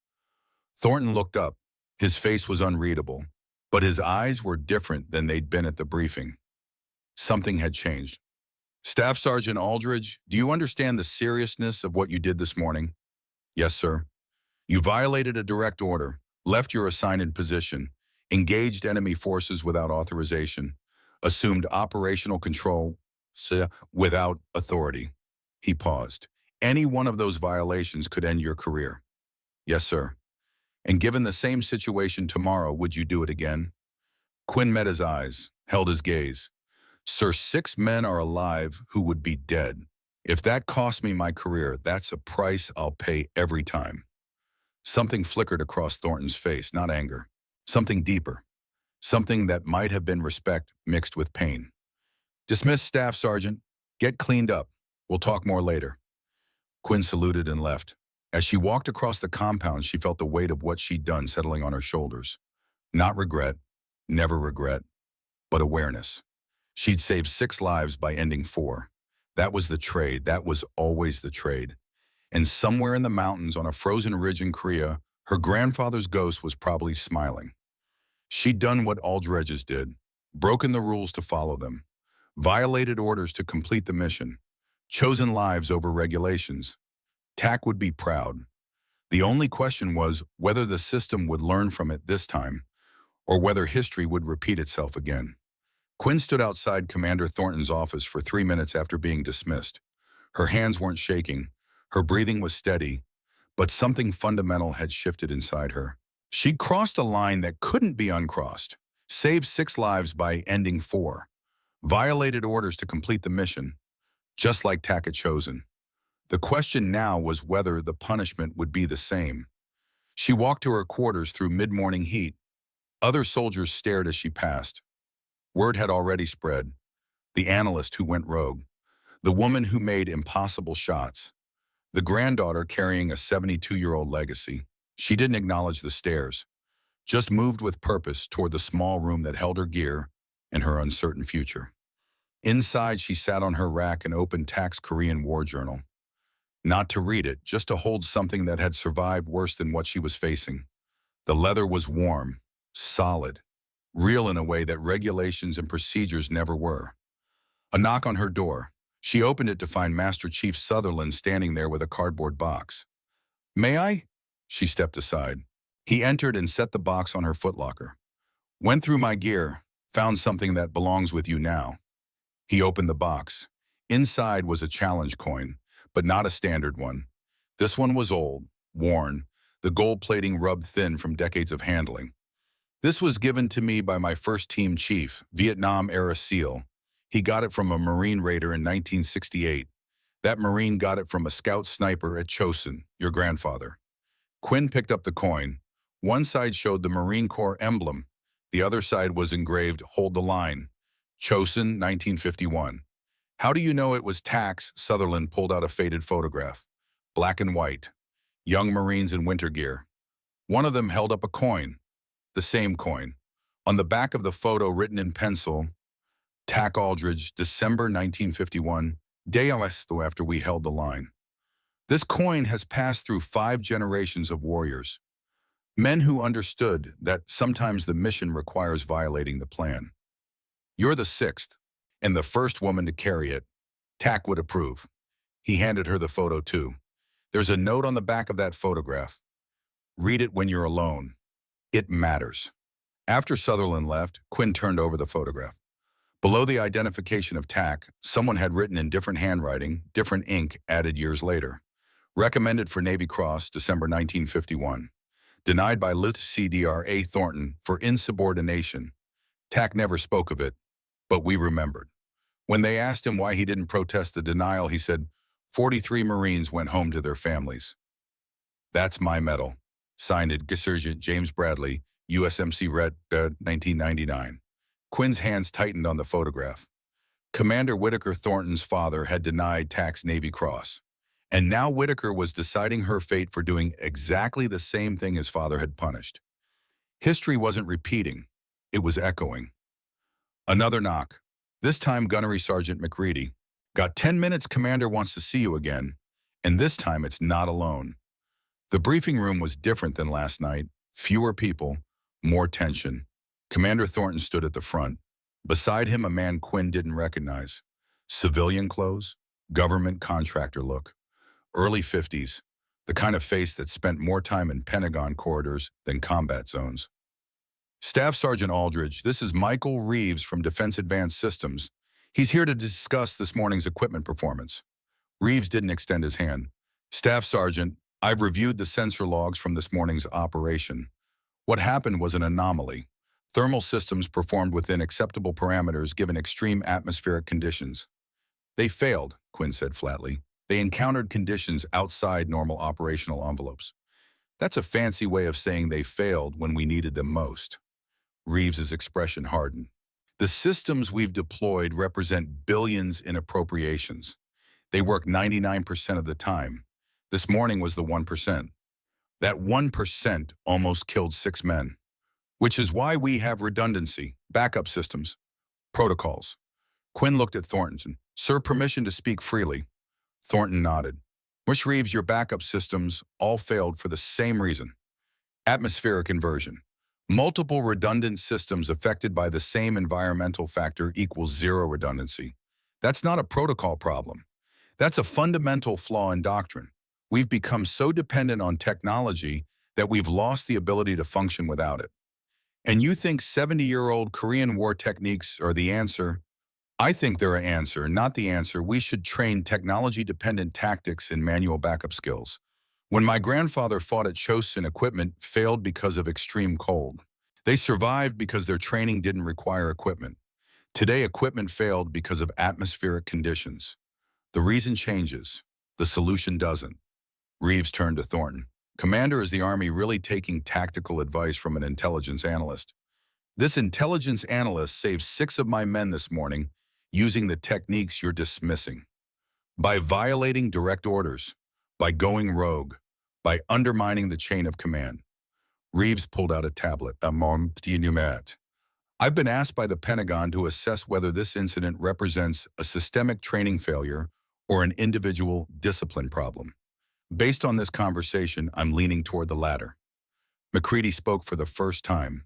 Thornton looked up. His face was unreadable, but his eyes were different than they'd been at the briefing. Something had changed. "Staff Sergeant Aldridge, do you understand the seriousness of what you did this morning?" "Yes, sir." "You violated a direct order, left your assigned position, engaged enemy forces without authorization, assumed operational control without authority." He paused. "Any one of those violations could end your career." "Yes, sir." "And given the same situation tomorrow, would you do it again?" Quinn met his eyes, held his gaze. "Sir, 6 men are alive who would be dead. If that cost me my career, that's a price I'll pay every time." Something flickered across Thornton's face, not anger. Something deeper. Something that might have been respect mixed with pain. "Dismiss, Staff Sergeant. Get cleaned up. We'll talk more later." Quinn saluted and left. As she walked across the compound, she felt the weight of what she'd done settling on her shoulders. Not regret, never regret, but awareness. She'd saved 6 lives by ending 4. That was the trade. That was always the trade. And somewhere in the mountains on a frozen ridge in Korea, her grandfather's ghost was probably smiling. She'd done what Aldridge's did, broken the rules to follow them, violated orders to complete the mission, chosen lives over regulations. TAC would be proud. The only question was whether the system would learn from it this time, or whether history would repeat itself again. Quinn stood outside Commander Thornton's office for 3 minutes after being dismissed. Her hands weren't shaking, her breathing was steady, but something fundamental had shifted inside her. She'd crossed a line that couldn't be uncrossed, saved 6 lives by ending 4, violated orders to complete the mission, just like TAC had chosen. The question now was whether the punishment would be the same. She walked to her quarters through mid-morning heat. Other soldiers stared as she passed. Word had already spread. The analyst who went rogue, the woman who made impossible shots, the granddaughter carrying a 72-year-old legacy. She didn't acknowledge the stares, just moved with purpose toward the small room that held her gear and her uncertain future. Inside, she sat on her rack and opened TAC's Korean War Journal. Not to read it, just to hold something that had survived worse than what she was facing. The leather was warm, solid, real in a way that regulations and procedures never were. A knock on her door. She opened it to find Master Chief Sutherland standing there with a cardboard box. "May I?" She stepped aside. He entered and set the box on her footlocker. "Went through my gear, found something that belongs with you now." He opened the box. Inside was a challenge coin, but not a standard one. This one was old, worn, the gold plating rubbed thin from decades of handling. "This was given to me by my first team chief, Vietnam-era SEAL. He got it from a Marine raider in 1968. That Marine got it from a scout sniper at Chosin, your grandfather." Quinn picked up the coin. One side showed the Marine Corps emblem. The other side was engraved, "Hold the line. Chosin, 1951. "How do you know it was TAC's?" Sutherland pulled out a faded photograph. Black and white. Young Marines in winter gear. One of them held up a coin. The same coin. On the back of the photo, written in pencil, "TAC Aldridge, December 1951, day after we held the line." This coin has passed through 5 generations of warriors. Men who understood that sometimes the mission requires violating the plan. You're the 6th, and the first woman to carry it. TAC would approve. He handed her the photo too. There's a note on the back of that photograph. Read it when you're alone. It matters. After Sutherland left, Quinn turned over the photograph. Below the identification of TAC, someone had written in different handwriting, different ink added years later. Recommended for Navy Cross, December 1951. Denied by Lt. Cdr A. Thornton for insubordination. TAC never spoke of it, but we remembered. When they asked him why he didn't protest the denial, he said, 43 Marines went home to their families. That's my medal. Signed Sergeant James Bradley, USMC Red, 1999. Quinn's hands tightened on the photograph. Commander Whitaker Thornton's father had denied TAC's Navy Cross, and now Whitaker was deciding her fate for doing exactly the same thing his father had punished. History wasn't repeating, it was echoing. Another knock. This time Gunnery Sergeant McReady. "Got 10 minutes, Commander wants to see you again, and this time it's not alone." The briefing room was different than last night. Fewer people, more tension. Commander Thornton stood at the front. Beside him, a man Quinn didn't recognize. Civilian clothes, government contractor look. Early 50s, the kind of face that spent more time in Pentagon corridors than combat zones. "Staff Sergeant Aldridge, this is Michael Reeves from Defense Advanced Systems. He's here to discuss this morning's equipment performance." Reeves didn't extend his hand. "Staff Sergeant, I've reviewed the sensor logs from this morning's operation. What happened was an anomaly. Thermal systems performed within acceptable parameters given extreme atmospheric conditions." "They failed," Quinn said flatly. "They encountered conditions outside normal operational envelopes." "That's a fancy way of saying they failed when we needed them most." Reeves's expression hardened. "The systems we've deployed represent billions in appropriations. They work 99% of the time. This morning was the 1%. That 1% almost killed 6 men. Which is why we have redundancy, backup systems, protocols." Quinn looked at Thornton. "Sir, permission to speak freely." Thornton nodded. Reeves, your backup systems all failed for the same reason. Atmospheric inversion. Multiple redundant systems affected by the same environmental factor equals zero redundancy. That's not a protocol problem. That's a fundamental flaw in doctrine. We've become so dependent on technology that we've lost the ability to function without it. And you think 70-year-old Korean War techniques are the answer? I think they're an answer, not the answer. We should train technology-dependent tactics and manual backup skills. When my grandfather fought at Chosin, equipment failed because of extreme cold. They survived because their training didn't require equipment. Today, equipment failed because of atmospheric conditions. The reason changes. The solution doesn't. Reeves turned to Thornton. Commander, is the Army really taking tactical advice from an intelligence analyst? This intelligence analyst saved 6 of my men this morning using the techniques you're dismissing. By violating direct orders, by going rogue, by undermining the chain of command. Reeves pulled out a tablet. I've been asked by the Pentagon to assess whether this incident represents a systemic training failure or an individual discipline problem. Based on this conversation, I'm leaning toward the latter. McCready spoke for the first time.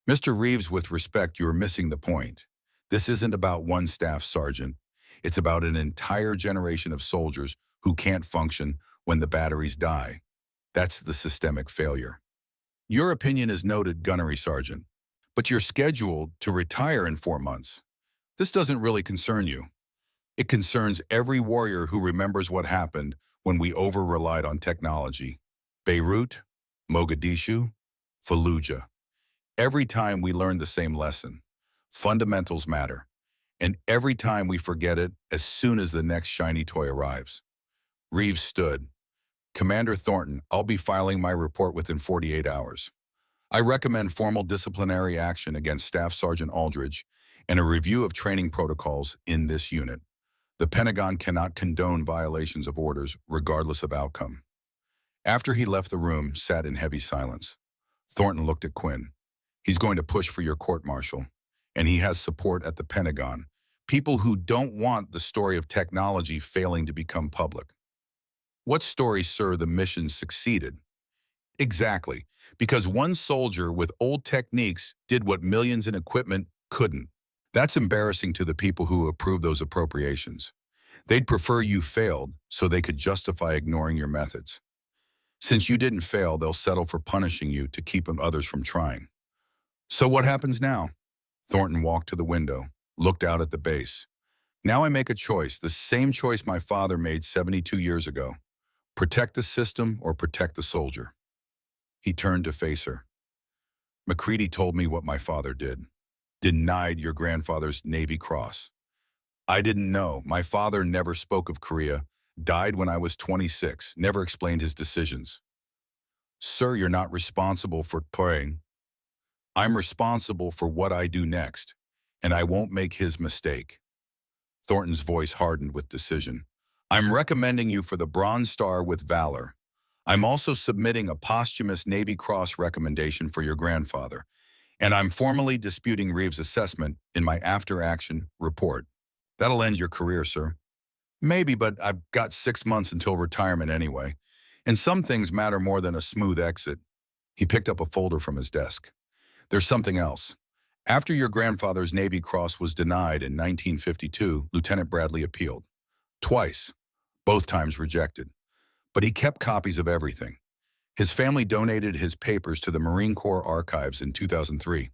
Mr. Reeves, with respect, you're missing the point. This isn't about one staff sergeant. It's about an entire generation of soldiers who can't function when the batteries die. That's the systemic failure. Your opinion is noted, Gunnery Sergeant, but you're scheduled to retire in 4 months. This doesn't really concern you. It concerns every warrior who remembers what happened when we over-relied on technology. Beirut, Mogadishu, Fallujah. Every time we learn the same lesson. Fundamentals matter. And every time we forget it as soon as the next shiny toy arrives. Reeves stood. Commander Thornton, I'll be filing my report within 48 hours. I recommend formal disciplinary action against Staff Sergeant Aldridge and a review of training protocols in this unit. The Pentagon cannot condone violations of orders regardless of outcome. After he left the room, sat in heavy silence. Thornton looked at Quinn. He's going to push for your court-martial, and he has support at the Pentagon. People who don't want the story of technology failing to become public. What story, sir? The mission succeeded. Exactly, because one soldier with old techniques did what millions in equipment couldn't. That's embarrassing to the people who approved those appropriations. They'd prefer you failed so they could justify ignoring your methods. Since you didn't fail, they'll settle for punishing you to keep others from trying. So what happens now? Thornton walked to the window, looked out at the base. Now I make a choice, the same choice my father made 72 years ago. Protect the system or protect the soldier. He turned to face her. McCready told me what my father did. Denied your grandfather's Navy Cross. I didn't know. My father never spoke of Korea, died when I was 26, never explained his decisions. Sir, you're not responsible for praying. I'm responsible for what I do next, and I won't make his mistake. Thornton's voice hardened with decision. I'm recommending you for the Bronze Star with Valor. I'm also submitting a posthumous Navy Cross recommendation for your grandfather, and I'm formally disputing Reeves' assessment in my after-action report. That'll end your career, sir. Maybe, but I've got 6 months until retirement anyway, and some things matter more than a smooth exit. He picked up a folder from his desk. There's something else. After your grandfather's Navy Cross was denied in 1952, Lieutenant Bradley appealed. Twice. Both times rejected. But he kept copies of everything. His family donated his papers to the Marine Corps Archives in 2003.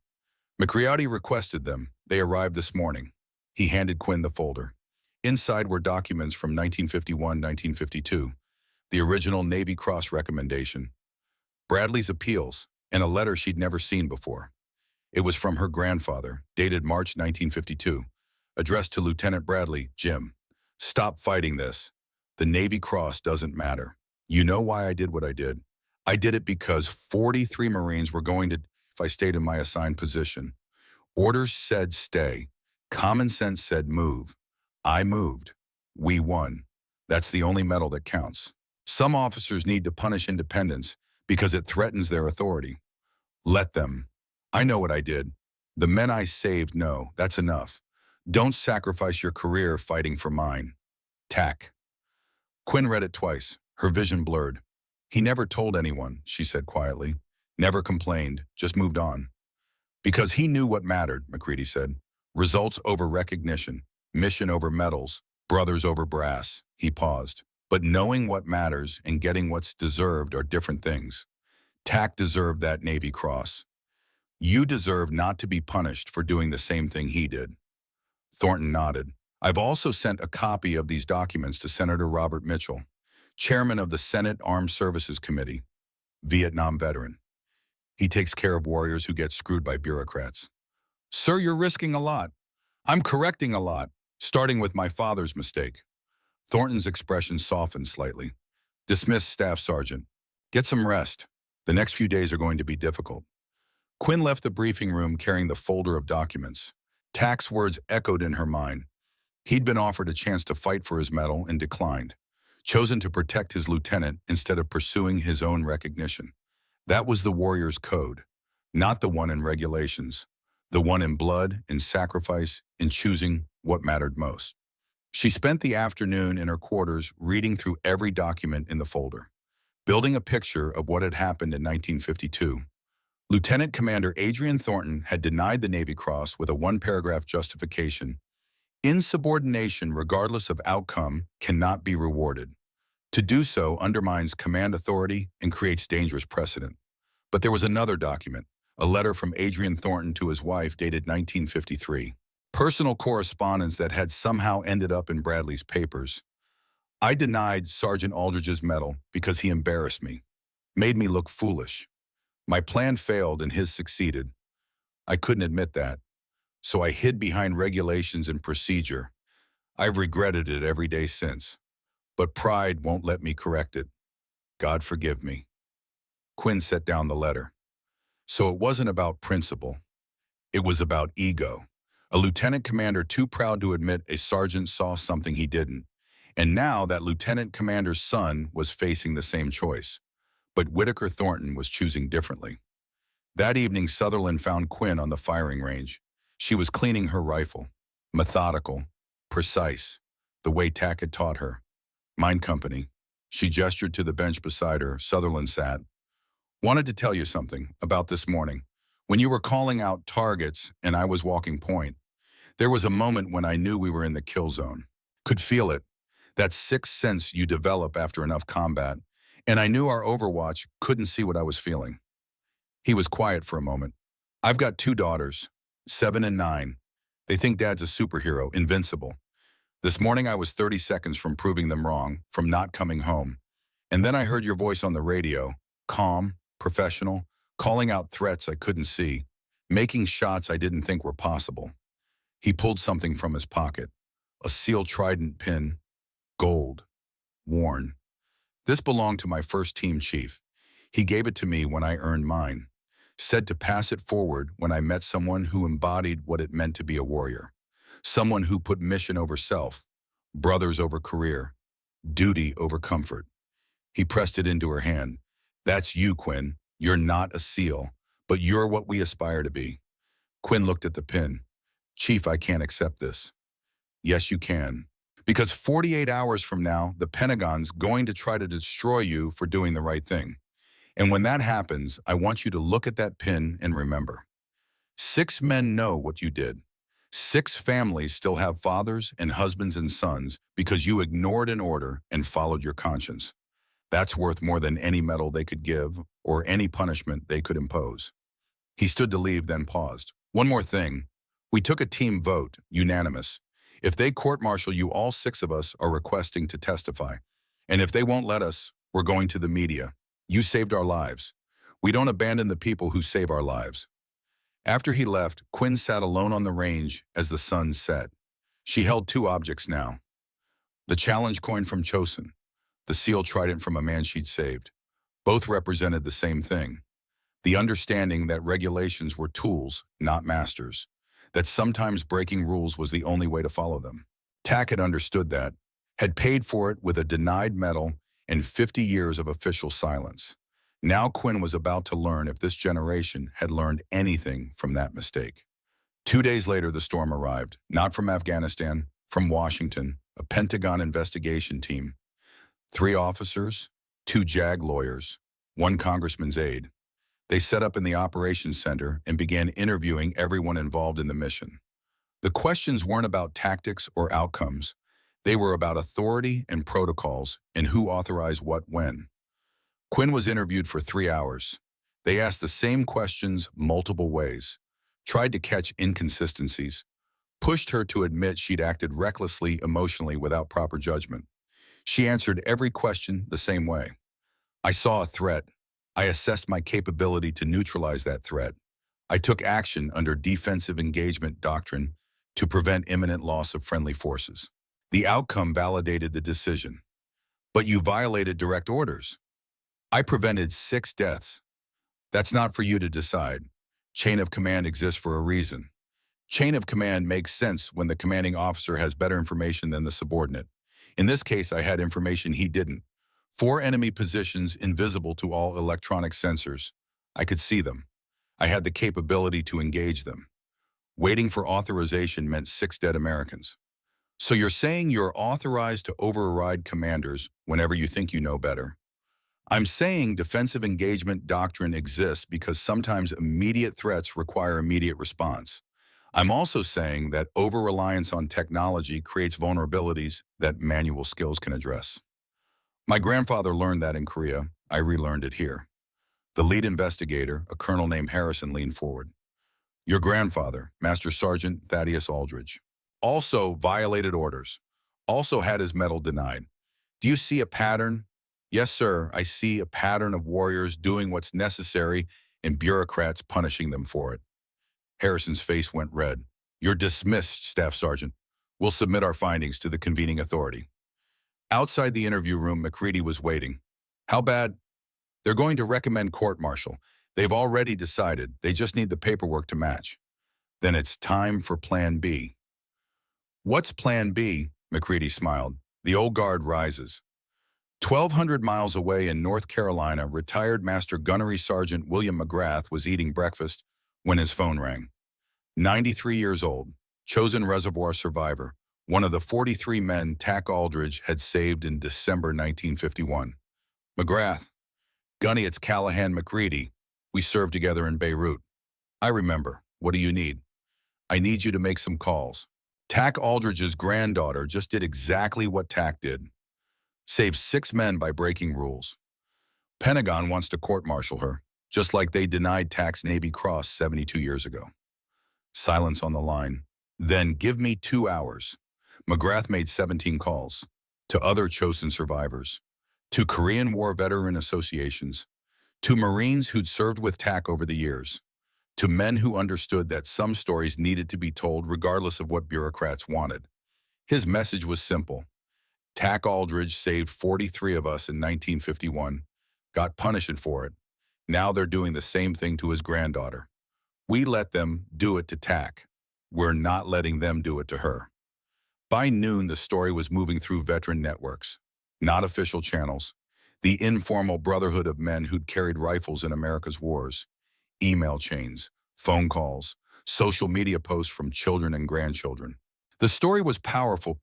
McCready requested them. They arrived this morning. He handed Quinn the folder. Inside were documents from 1951-1952, the original Navy Cross recommendation, Bradley's appeals, and a letter she'd never seen before. It was from her grandfather, dated March 1952, addressed to Lieutenant Bradley, Jim. Stop fighting this. The Navy Cross doesn't matter. You know why I did what I did? I did it because 43 Marines were going to if I stayed in my assigned position. Orders said stay. Common sense said move. I moved. We won. That's the only medal that counts. Some officers need to punish independence because it threatens their authority. Let them. I know what I did. The men I saved know. That's enough. Don't sacrifice your career fighting for mine. Tack. Quinn read it twice. Her vision blurred. He never told anyone, she said quietly. Never complained, just moved on. Because he knew what mattered, McCready said. Results over recognition, mission over medals, brothers over brass. He paused. But knowing what matters and getting what's deserved are different things. Tack deserved that Navy Cross. You deserve not to be punished for doing the same thing he did. Thornton nodded. I've also sent a copy of these documents to Senator Robert Mitchell, chairman of the Senate Armed Services Committee, Vietnam veteran. He takes care of warriors who get screwed by bureaucrats. Sir, you're risking a lot. I'm correcting a lot, starting with my father's mistake. Thornton's expression softened slightly. Dismiss, Staff Sergeant. Get some rest. The next few days are going to be difficult. Quinn left the briefing room carrying the folder of documents. Tack's words echoed in her mind. He'd been offered a chance to fight for his medal and declined, chosen to protect his lieutenant instead of pursuing his own recognition. That was the warrior's code, not the one in regulations, the one in blood, in sacrifice, in choosing what mattered most. She spent the afternoon in her quarters reading through every document in the folder, building a picture of what had happened in 1952. Lieutenant Commander Adrian Thornton had denied the Navy Cross with a one-paragraph justification. Insubordination, regardless of outcome, cannot be rewarded. To do so undermines command authority and creates dangerous precedent. But there was another document, a letter from Adrian Thornton to his wife dated 1953. Personal correspondence that had somehow ended up in Bradley's papers. I denied Sergeant Aldridge's medal because he embarrassed me, made me look foolish. My plan failed and his succeeded. I couldn't admit that, so I hid behind regulations and procedure. I've regretted it every day since, but pride won't let me correct it. God forgive me. Quinn set down the letter. So it wasn't about principle. It was about ego. A lieutenant commander too proud to admit a sergeant saw something he didn't. And now that lieutenant commander's son was facing the same choice. But Whitaker Thornton was choosing differently. That evening, Sutherland found Quinn on the firing range. She was cleaning her rifle. Methodical, precise, the way Tack had taught her. Mine company. She gestured to the bench beside her. Sutherland sat. Wanted to tell you something about this morning. When you were calling out targets and I was walking point, there was a moment when I knew we were in the kill zone. Could feel it. That sixth sense you develop after enough combat. And I knew our Overwatch couldn't see what I was feeling. He was quiet for a moment. I've got 2 daughters, 7 and 9. They think Dad's a superhero, invincible. This morning I was 30 seconds from proving them wrong, from not coming home. And then I heard your voice on the radio, calm, professional, calling out threats I couldn't see, making shots I didn't think were possible. He pulled something from his pocket, a seal trident pin, gold, worn. This belonged to my first team chief. He gave it to me when I earned mine, said to pass it forward when I met someone who embodied what it meant to be a warrior, someone who put mission over self, brothers over career, duty over comfort. He pressed it into her hand. That's you, Quinn. You're not a SEAL, but you're what we aspire to be. Quinn looked at the pin. Chief, I can't accept this. Yes, you can. Because 48 hours from now, the Pentagon's going to try to destroy you for doing the right thing. And when that happens, I want you to look at that pin and remember. 6 men know what you did. 6 families still have fathers and husbands and sons because you ignored an order and followed your conscience. That's worth more than any medal they could give or any punishment they could impose. He stood to leave, then paused. One more thing. We took a team vote, unanimous. If they court-martial you, all 6 of us are requesting to testify. And if they won't let us, we're going to the media. You saved our lives. We don't abandon the people who save our lives. After he left, Quinn sat alone on the range as the sun set. She held 2 objects now. The challenge coin from Chosin, the seal trident from a man she'd saved. Both represented the same thing. The understanding that regulations were tools, not masters. That sometimes breaking rules was the only way to follow them. Tack had understood that, had paid for it with a denied medal and 50 years of official silence. Now Quinn was about to learn if this generation had learned anything from that mistake. 2 days later, the storm arrived, not from Afghanistan, from Washington, a Pentagon investigation team. 3 officers, 2 JAG lawyers, 1 congressman's aide. They set up in the operations center and began interviewing everyone involved in the mission. The questions weren't about tactics or outcomes. They were about authority and protocols and who authorized what when. Quinn was interviewed for 3 hours. They asked the same questions multiple ways, tried to catch inconsistencies, pushed her to admit she'd acted recklessly, emotionally, without proper judgment. She answered every question the same way. I saw a threat. I assessed my capability to neutralize that threat. I took action under defensive engagement doctrine to prevent imminent loss of friendly forces. The outcome validated the decision. But you violated direct orders. I prevented 6 deaths. That's not for you to decide. Chain of command exists for a reason. Chain of command makes sense when the commanding officer has better information than the subordinate. In this case, I had information he didn't. 4 enemy positions invisible to all electronic sensors. I could see them. I had the capability to engage them. Waiting for authorization meant 6 dead Americans. So you're saying you're authorized to override commanders whenever you think you know better? I'm saying defensive engagement doctrine exists because sometimes immediate threats require immediate response. I'm also saying that over-reliance on technology creates vulnerabilities that manual skills can address. My grandfather learned that in Korea. I relearned it here. The lead investigator, a colonel named Harrison, leaned forward. Your grandfather, Master Sergeant Thaddeus Aldridge, also violated orders, also had his medal denied. Do you see a pattern? Yes, sir, I see a pattern of warriors doing what's necessary and bureaucrats punishing them for it. Harrison's face went red. You're dismissed, Staff Sergeant. We'll submit our findings to the convening authority. Outside the interview room, McCready was waiting. How bad? They're going to recommend court-martial. They've already decided. They just need the paperwork to match. Then it's time for Plan B. What's Plan B? McCready smiled. The old guard rises. 1,200 miles away in North Carolina, retired Master Gunnery Sergeant William McGrath was eating breakfast when his phone rang. 93 years old, chosen reservoir survivor, one of the 43 men Tack Aldridge had saved in December 1951. McGrath, Gunny, it's Callahan McCready. We served together in Beirut. I remember. What do you need? I need you to make some calls. Tack Aldridge's granddaughter just did exactly what Tack did. Saved 6 men by breaking rules. Pentagon wants to court-martial her, just like they denied Tack's Navy Cross 72 years ago. Silence on the line. Then give me 2 hours. McGrath made 17 calls to other chosen survivors, to Korean War veteran associations, to Marines who'd served with Tack over the years, to men who understood that some stories needed to be told regardless of what bureaucrats wanted. His message was simple. Tack Aldridge saved 43 of us in 1951, got punished for it. Now they're doing the same thing to his granddaughter. We let them do it to Tack. We're not letting them do it to her. By noon, the story was moving through veteran networks, not official channels, the informal brotherhood of men who'd carried rifles in America's wars, email chains, phone calls, social media posts from children and grandchildren. The story was powerful.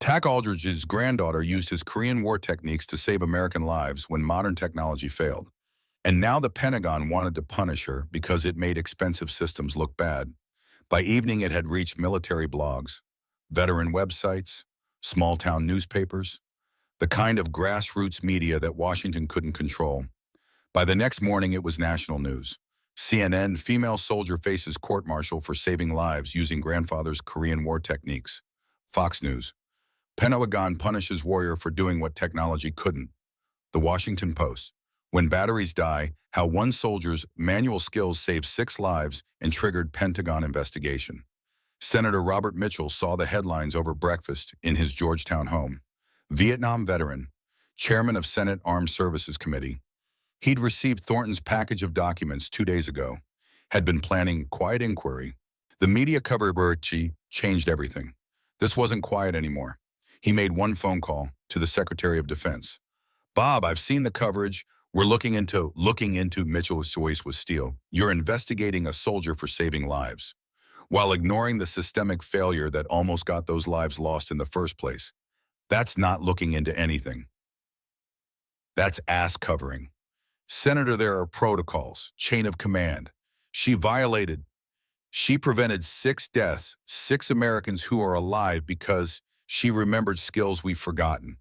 Tack Aldridge's granddaughter used his Korean War techniques to save American lives when modern technology failed. And now the Pentagon wanted to punish her because it made expensive systems look bad. By evening, it had reached military blogs, veteran websites, small-town newspapers, the kind of grassroots media that Washington couldn't control. By the next morning, it was national news. CNN, female soldier faces court-martial for saving lives using grandfather's Korean War techniques. Fox News, Pentagon punishes warrior for doing what technology couldn't. The Washington Post, when batteries die, how one soldier's manual skills saved 6 lives and triggered Pentagon investigation. Senator Robert Mitchell saw the headlines over breakfast in his Georgetown home. Vietnam veteran, chairman of Senate Armed Services Committee. He'd received Thornton's package of documents 2 days ago, had been planning quiet inquiry. The media coverage changed everything. This wasn't quiet anymore. He made one phone call to the Secretary of Defense. Bob, I've seen the coverage. We're looking into Mitchell's voice was steel. You're investigating a soldier for saving lives, while ignoring the systemic failure that almost got those lives lost in the first place. That's not looking into anything. That's ass covering. Senator, there are protocols, chain of command. She violated. She prevented 6 deaths, 6 Americans who are alive because she remembered skills we've forgotten.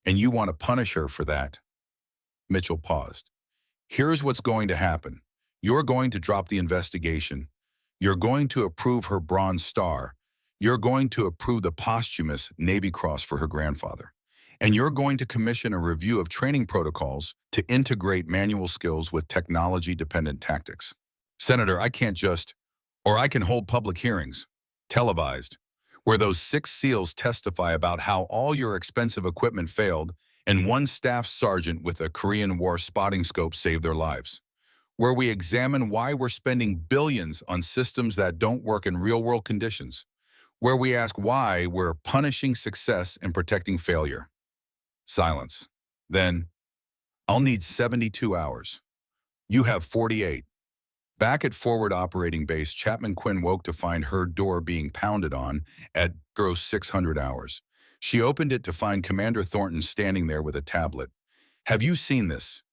And you want to punish her for that? Mitchell paused. Here's what's going to happen. You're going to drop the investigation. You're going to approve her Bronze Star. You're going to approve the posthumous Navy Cross for her grandfather. And you're going to commission a review of training protocols to integrate manual skills with technology-dependent tactics. Senator, I can't just, or I can hold public hearings, televised, where those 6 SEALs testify about how all your expensive equipment failed and one staff sergeant with a Korean War spotting scope saved their lives. Where we examine why we're spending billions on systems that don't work in real-world conditions. Where we ask why we're punishing success and protecting failure. Silence. Then, I'll need 72 hours. You have 48. Back at Forward Operating Base, Chapman Quinn woke to find her door being pounded on at gross 600 hours. She opened it to find Commander Thornton standing there with a tablet. Have you seen this?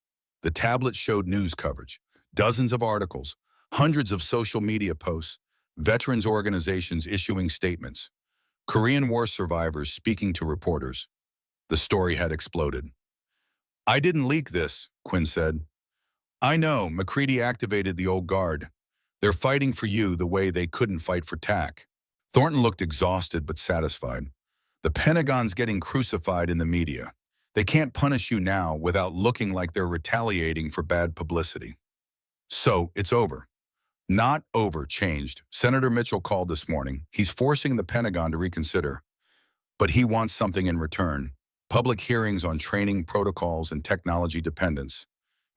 The tablet showed news coverage, dozens of articles, hundreds of social media posts, veterans organizations issuing statements, Korean War survivors speaking to reporters. The story had exploded. I didn't leak this, Quinn said. I know, McCready activated the old guard. They're fighting for you the way they couldn't fight for TAC. Thornton looked exhausted but satisfied. The Pentagon's getting crucified in the media. They can't punish you now without looking like they're retaliating for bad publicity. So, it's over. Not over, changed. Senator Mitchell called this morning. He's forcing the Pentagon to reconsider. But he wants something in return. Public hearings on training protocols and technology dependence.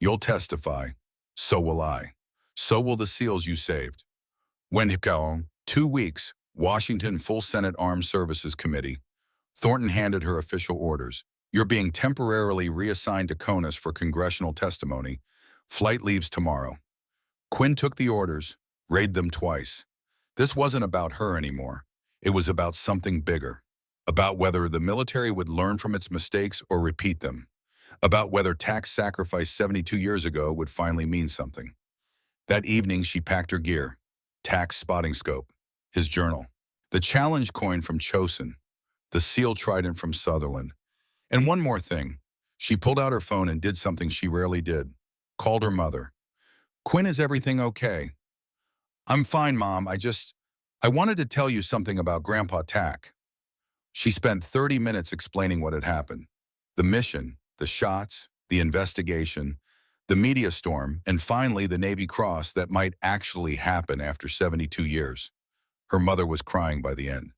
You'll testify. So will I. So will the SEALs you saved. When 2 weeks, Washington Full Senate Armed Services Committee. Thornton handed her official orders. You're being temporarily reassigned to CONUS for congressional testimony. Flight leaves tomorrow. Quinn took the orders, read them twice. This wasn't about her anymore. It was about something bigger. About whether the military would learn from its mistakes or repeat them. About whether tax sacrifice 72 years ago would finally mean something. That evening, she packed her gear. Tax spotting scope. His journal. The challenge coin from Chosin. The SEAL trident from Sutherland. And one more thing. She pulled out her phone and did something she rarely did. Called her mother. Quinn, is everything okay? I'm fine, Mom. I wanted to tell you something about Grandpa Tack. She spent 30 minutes explaining what had happened. The mission, the shots, the investigation, the media storm, and finally the Navy Cross that might actually happen after 72 years. Her mother was crying by the end.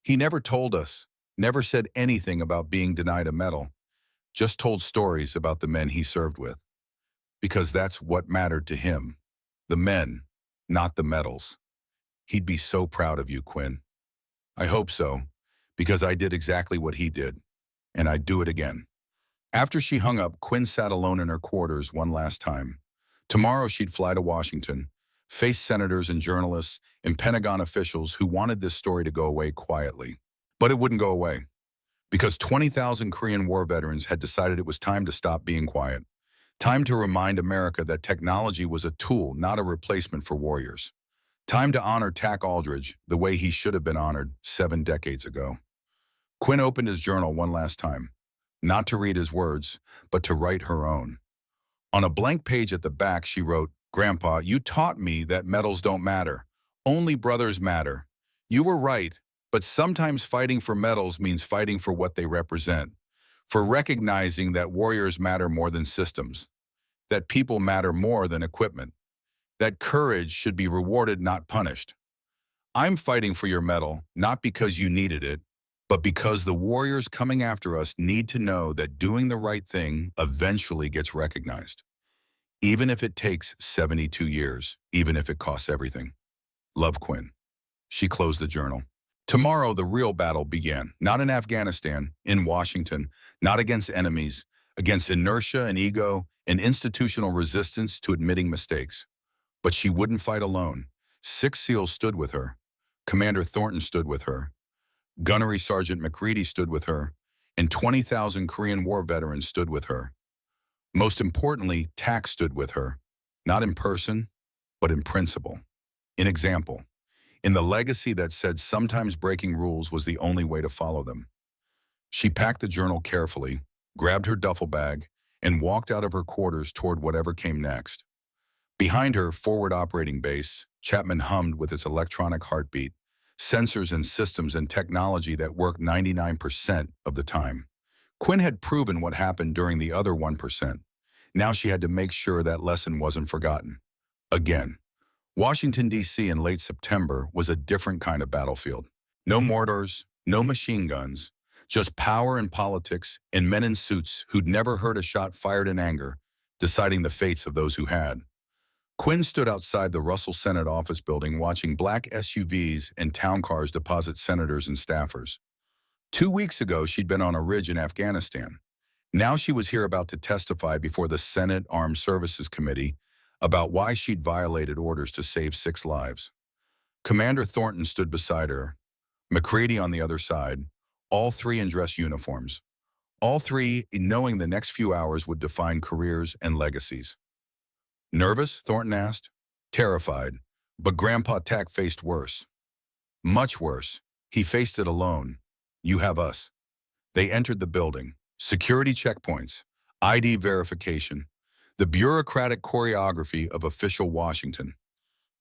He never told us, never said anything about being denied a medal, just told stories about the men he served with. Because that's what mattered to him. The men, not the medals. He'd be so proud of you, Quinn. I hope so, because I did exactly what he did, and I'd do it again. After she hung up, Quinn sat alone in her quarters one last time. Tomorrow she'd fly to Washington, face senators and journalists and Pentagon officials who wanted this story to go away quietly. But it wouldn't go away, because 20,000 Korean War veterans had decided it was time to stop being quiet. Time to remind America that technology was a tool, not a replacement for warriors. Time to honor Tack Aldridge the way he should have been honored 7 decades ago. Quinn opened his journal one last time, not to read his words, but to write her own. On a blank page at the back, she wrote, Grandpa, you taught me that medals don't matter. Only brothers matter. You were right, but sometimes fighting for medals means fighting for what they represent, for recognizing that warriors matter more than systems, that people matter more than equipment, that courage should be rewarded, not punished. I'm fighting for your medal, not because you needed it, but because the warriors coming after us need to know that doing the right thing eventually gets recognized. Even if it takes 72 years, even if it costs everything. Love, Quinn. She closed the journal. Tomorrow, the real battle began, not in Afghanistan, in Washington, not against enemies, against inertia and ego and institutional resistance to admitting mistakes. But she wouldn't fight alone. 6 SEALs stood with her. Commander Thornton stood with her. Gunnery Sergeant McCready stood with her. And 20,000 Korean War veterans stood with her. Most importantly, tact stood with her, not in person, but in principle. In example, in the legacy that said sometimes breaking rules was the only way to follow them. She packed the journal carefully, grabbed her duffel bag, and walked out of her quarters toward whatever came next. Behind her, forward operating base, Chapman hummed with its electronic heartbeat, sensors and systems and technology that worked 99% of the time. Quinn had proven what happened during the other 1%. Now she had to make sure that lesson wasn't forgotten. Again, Washington, D.C. in late September was a different kind of battlefield. No mortars, no machine guns, just power and politics and men in suits who'd never heard a shot fired in anger, deciding the fates of those who had. Quinn stood outside the Russell Senate office building watching black SUVs and town cars deposit senators and staffers. 2 weeks ago, she'd been on a ridge in Afghanistan. Now she was here about to testify before the Senate Armed Services Committee about why she'd violated orders to save 6 lives. Commander Thornton stood beside her, McCready on the other side, all three in dress uniforms. All three knowing the next few hours would define careers and legacies. Nervous? Thornton asked. Terrified. But Grandpa Tack faced worse. Much worse. He faced it alone. You have us. They entered the building. Security checkpoints, ID verification, the bureaucratic choreography of official Washington.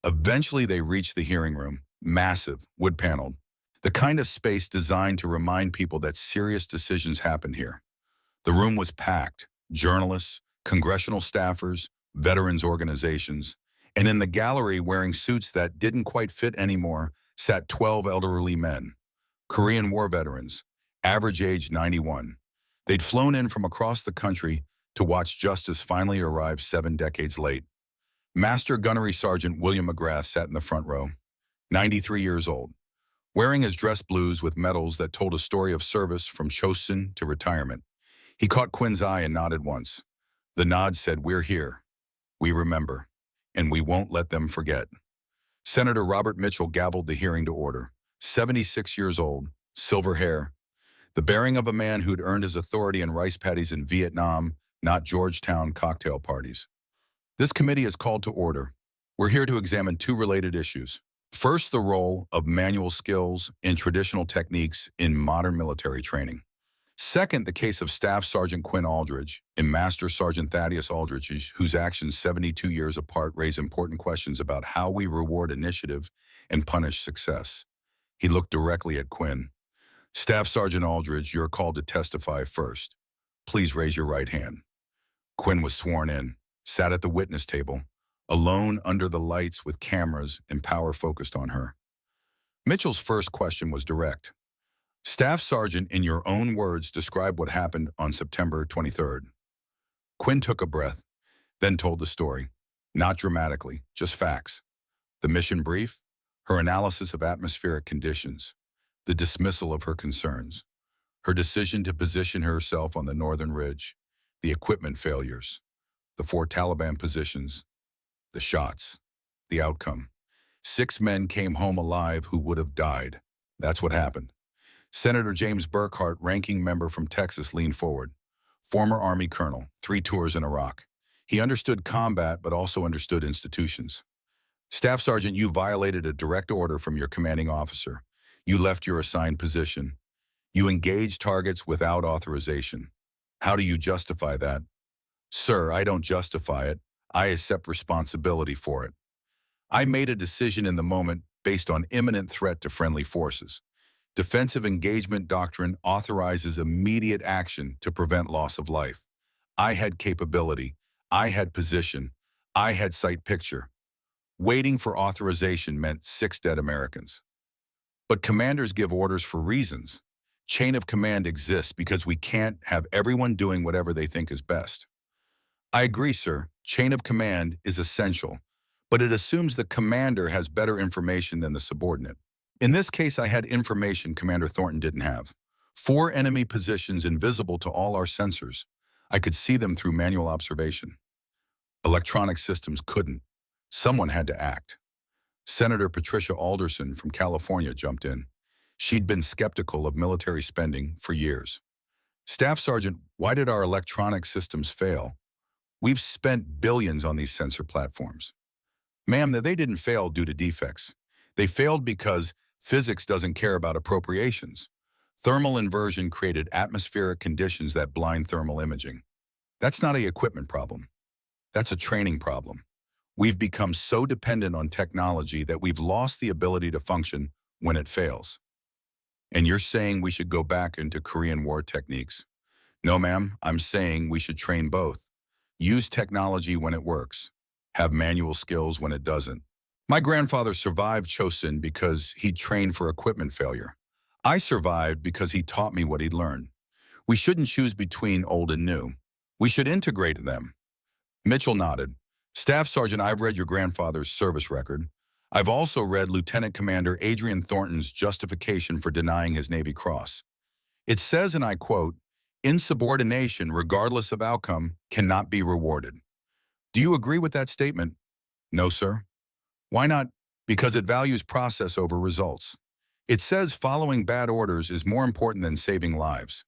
Eventually they reached the hearing room, massive, wood-paneled, the kind of space designed to remind people that serious decisions happened here. The room was packed, journalists, congressional staffers, veterans organizations, and in the gallery wearing suits that didn't quite fit anymore sat 12 elderly men, Korean War veterans, average age 91. They'd flown in from across the country to watch justice finally arrive 7 decades late. Master Gunnery Sergeant William McGrath sat in the front row, 93 years old, wearing his dress blues with medals that told a story of service from Chosin to retirement. He caught Quinn's eye and nodded once. The nod said, "We're here. We remember, and we won't let them forget." Senator Robert Mitchell gavelled the hearing to order, 76 years old, silver hair, the bearing of a man who'd earned his authority in rice paddies in Vietnam, not Georgetown cocktail parties. This committee is called to order. We're here to examine 2 related issues. First, the role of manual skills and traditional techniques in modern military training. Second, the case of Staff Sergeant Quinn Aldridge and Master Sergeant Thaddeus Aldridge, whose actions 72 years apart raise important questions about how we reward initiative and punish success. He looked directly at Quinn. Staff Sergeant Aldridge, you're called to testify first. Please raise your right hand. Quinn was sworn in, sat at the witness table, alone under the lights with cameras and power focused on her. Mitchell's first question was direct. Staff Sergeant, in your own words, describe what happened on September 23rd. Quinn took a breath, then told the story. Not dramatically, just facts. The mission brief, her analysis of atmospheric conditions, the dismissal of her concerns, her decision to position herself on the northern ridge, the equipment failures, the 4 Taliban positions, the shots, the outcome. 6 men came home alive who would have died. That's what happened. Senator James Burkhart, ranking member from Texas, leaned forward. Former Army colonel, 3 tours in Iraq. He understood combat, but also understood institutions. Staff Sergeant, you violated a direct order from your commanding officer. You left your assigned position. You engaged targets without authorization. How do you justify that? Sir, I don't justify it. I accept responsibility for it. I made a decision in the moment based on imminent threat to friendly forces. Defensive engagement doctrine authorizes immediate action to prevent loss of life. I had capability. I had position. I had sight picture. Waiting for authorization meant 6 dead Americans. But commanders give orders for reasons. Chain of command exists because we can't have everyone doing whatever they think is best. I agree, sir. Chain of command is essential, but it assumes the commander has better information than the subordinate. In this case, I had information Commander Thornton didn't have. 4 enemy positions invisible to all our sensors. I could see them through manual observation. Electronic systems couldn't. Someone had to act. Senator Patricia Alderson from California jumped in. She'd been skeptical of military spending for years. Staff Sergeant, why did our electronic systems fail? We've spent billions on these sensor platforms. Ma'am, they didn't fail due to defects. They failed because physics doesn't care about appropriations. Thermal inversion created atmospheric conditions that blind thermal imaging. That's not an equipment problem. That's a training problem. We've become so dependent on technology that we've lost the ability to function when it fails. And you're saying we should go back into Korean War techniques? No, ma'am, I'm saying we should train both. Use technology when it works. Have manual skills when it doesn't. My grandfather survived Chosin because he trained for equipment failure. I survived because he taught me what he'd learned. We shouldn't choose between old and new. We should integrate them. Mitchell nodded. Staff Sergeant, I've read your grandfather's service record. I've also read Lieutenant Commander Adrian Thornton's justification for denying his Navy Cross. It says, and I quote, "Insubordination, regardless of outcome, cannot be rewarded." Do you agree with that statement? No, sir. Why not? Because it values process over results. It says following bad orders is more important than saving lives.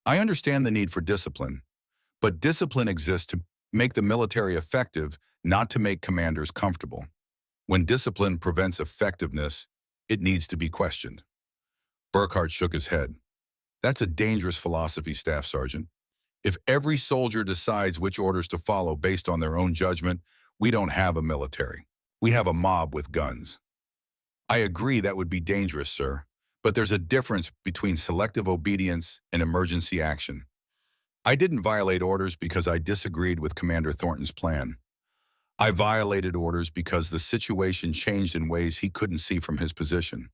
I understand the need for discipline, but discipline exists to make the military effective, not to make commanders comfortable. When discipline prevents effectiveness, it needs to be questioned. Burkhart shook his head. That's a dangerous philosophy, Staff Sergeant. If every soldier decides which orders to follow based on their own judgment, we don't have a military. We have a mob with guns. I agree that would be dangerous, sir, but there's a difference between selective obedience and emergency action. I didn't violate orders because I disagreed with Commander Thornton's plan. I violated orders because the situation changed in ways he couldn't see from his position.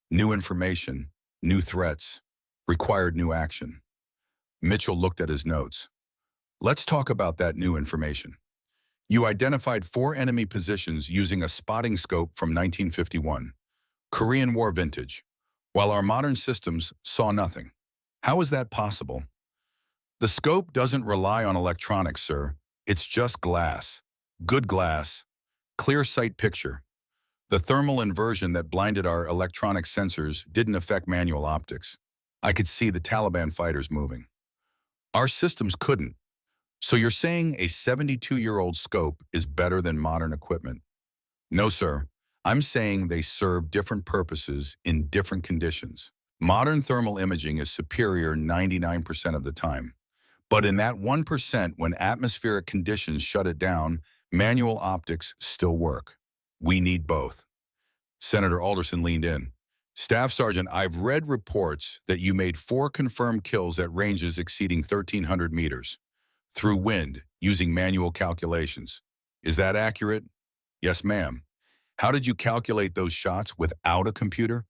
New information, new threats, required new action. Mitchell looked at his notes. Let's talk about that new information. You identified 4 enemy positions using a spotting scope from 1951, Korean War vintage, while our modern systems saw nothing. How is that possible? The scope doesn't rely on electronics, sir. It's just glass. Good glass. Clear sight picture. The thermal inversion that blinded our electronic sensors didn't affect manual optics. I could see the Taliban fighters moving. Our systems couldn't. So you're saying a 72-year-old scope is better than modern equipment? No, sir. I'm saying they serve different purposes in different conditions. Modern thermal imaging is superior 99% of the time. But in that 1%, when atmospheric conditions shut it down, manual optics still work. We need both. Senator Alderson leaned in. Staff Sergeant, I've read reports that you made 4 confirmed kills at ranges exceeding 1,300 meters. Through wind, using manual calculations. Is that accurate? Yes, ma'am. How did you calculate those shots without a computer?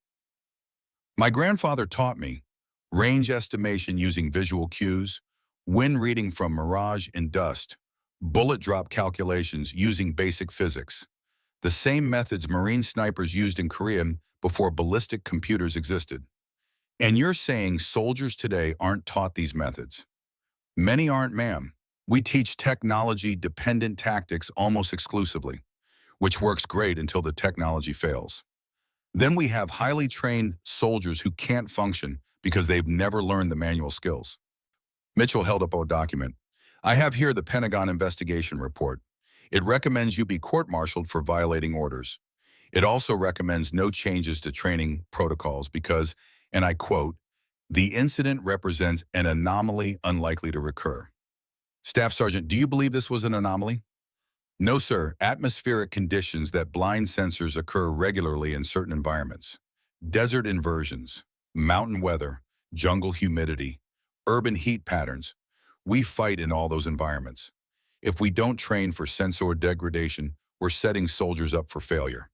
My grandfather taught me. Range estimation using visual cues, wind reading from mirage and dust, bullet drop calculations using basic physics. The same methods Marine snipers used in Korea before ballistic computers existed. And you're saying soldiers today aren't taught these methods? Many aren't, ma'am. We teach technology-dependent tactics almost exclusively, which works great until the technology fails. Then we have highly trained soldiers who can't function because they've never learned the manual skills. Mitchell held up a document. I have here the Pentagon investigation report. It recommends you be court-martialed for violating orders. It also recommends no changes to training protocols because, and I quote, "The incident represents an anomaly unlikely to recur." Staff Sergeant, do you believe this was an anomaly? No, sir. Atmospheric conditions that blind sensors occur regularly in certain environments. Desert inversions, mountain weather, jungle humidity, urban heat patterns. We fight in all those environments. If we don't train for sensor degradation, we're setting soldiers up for failure.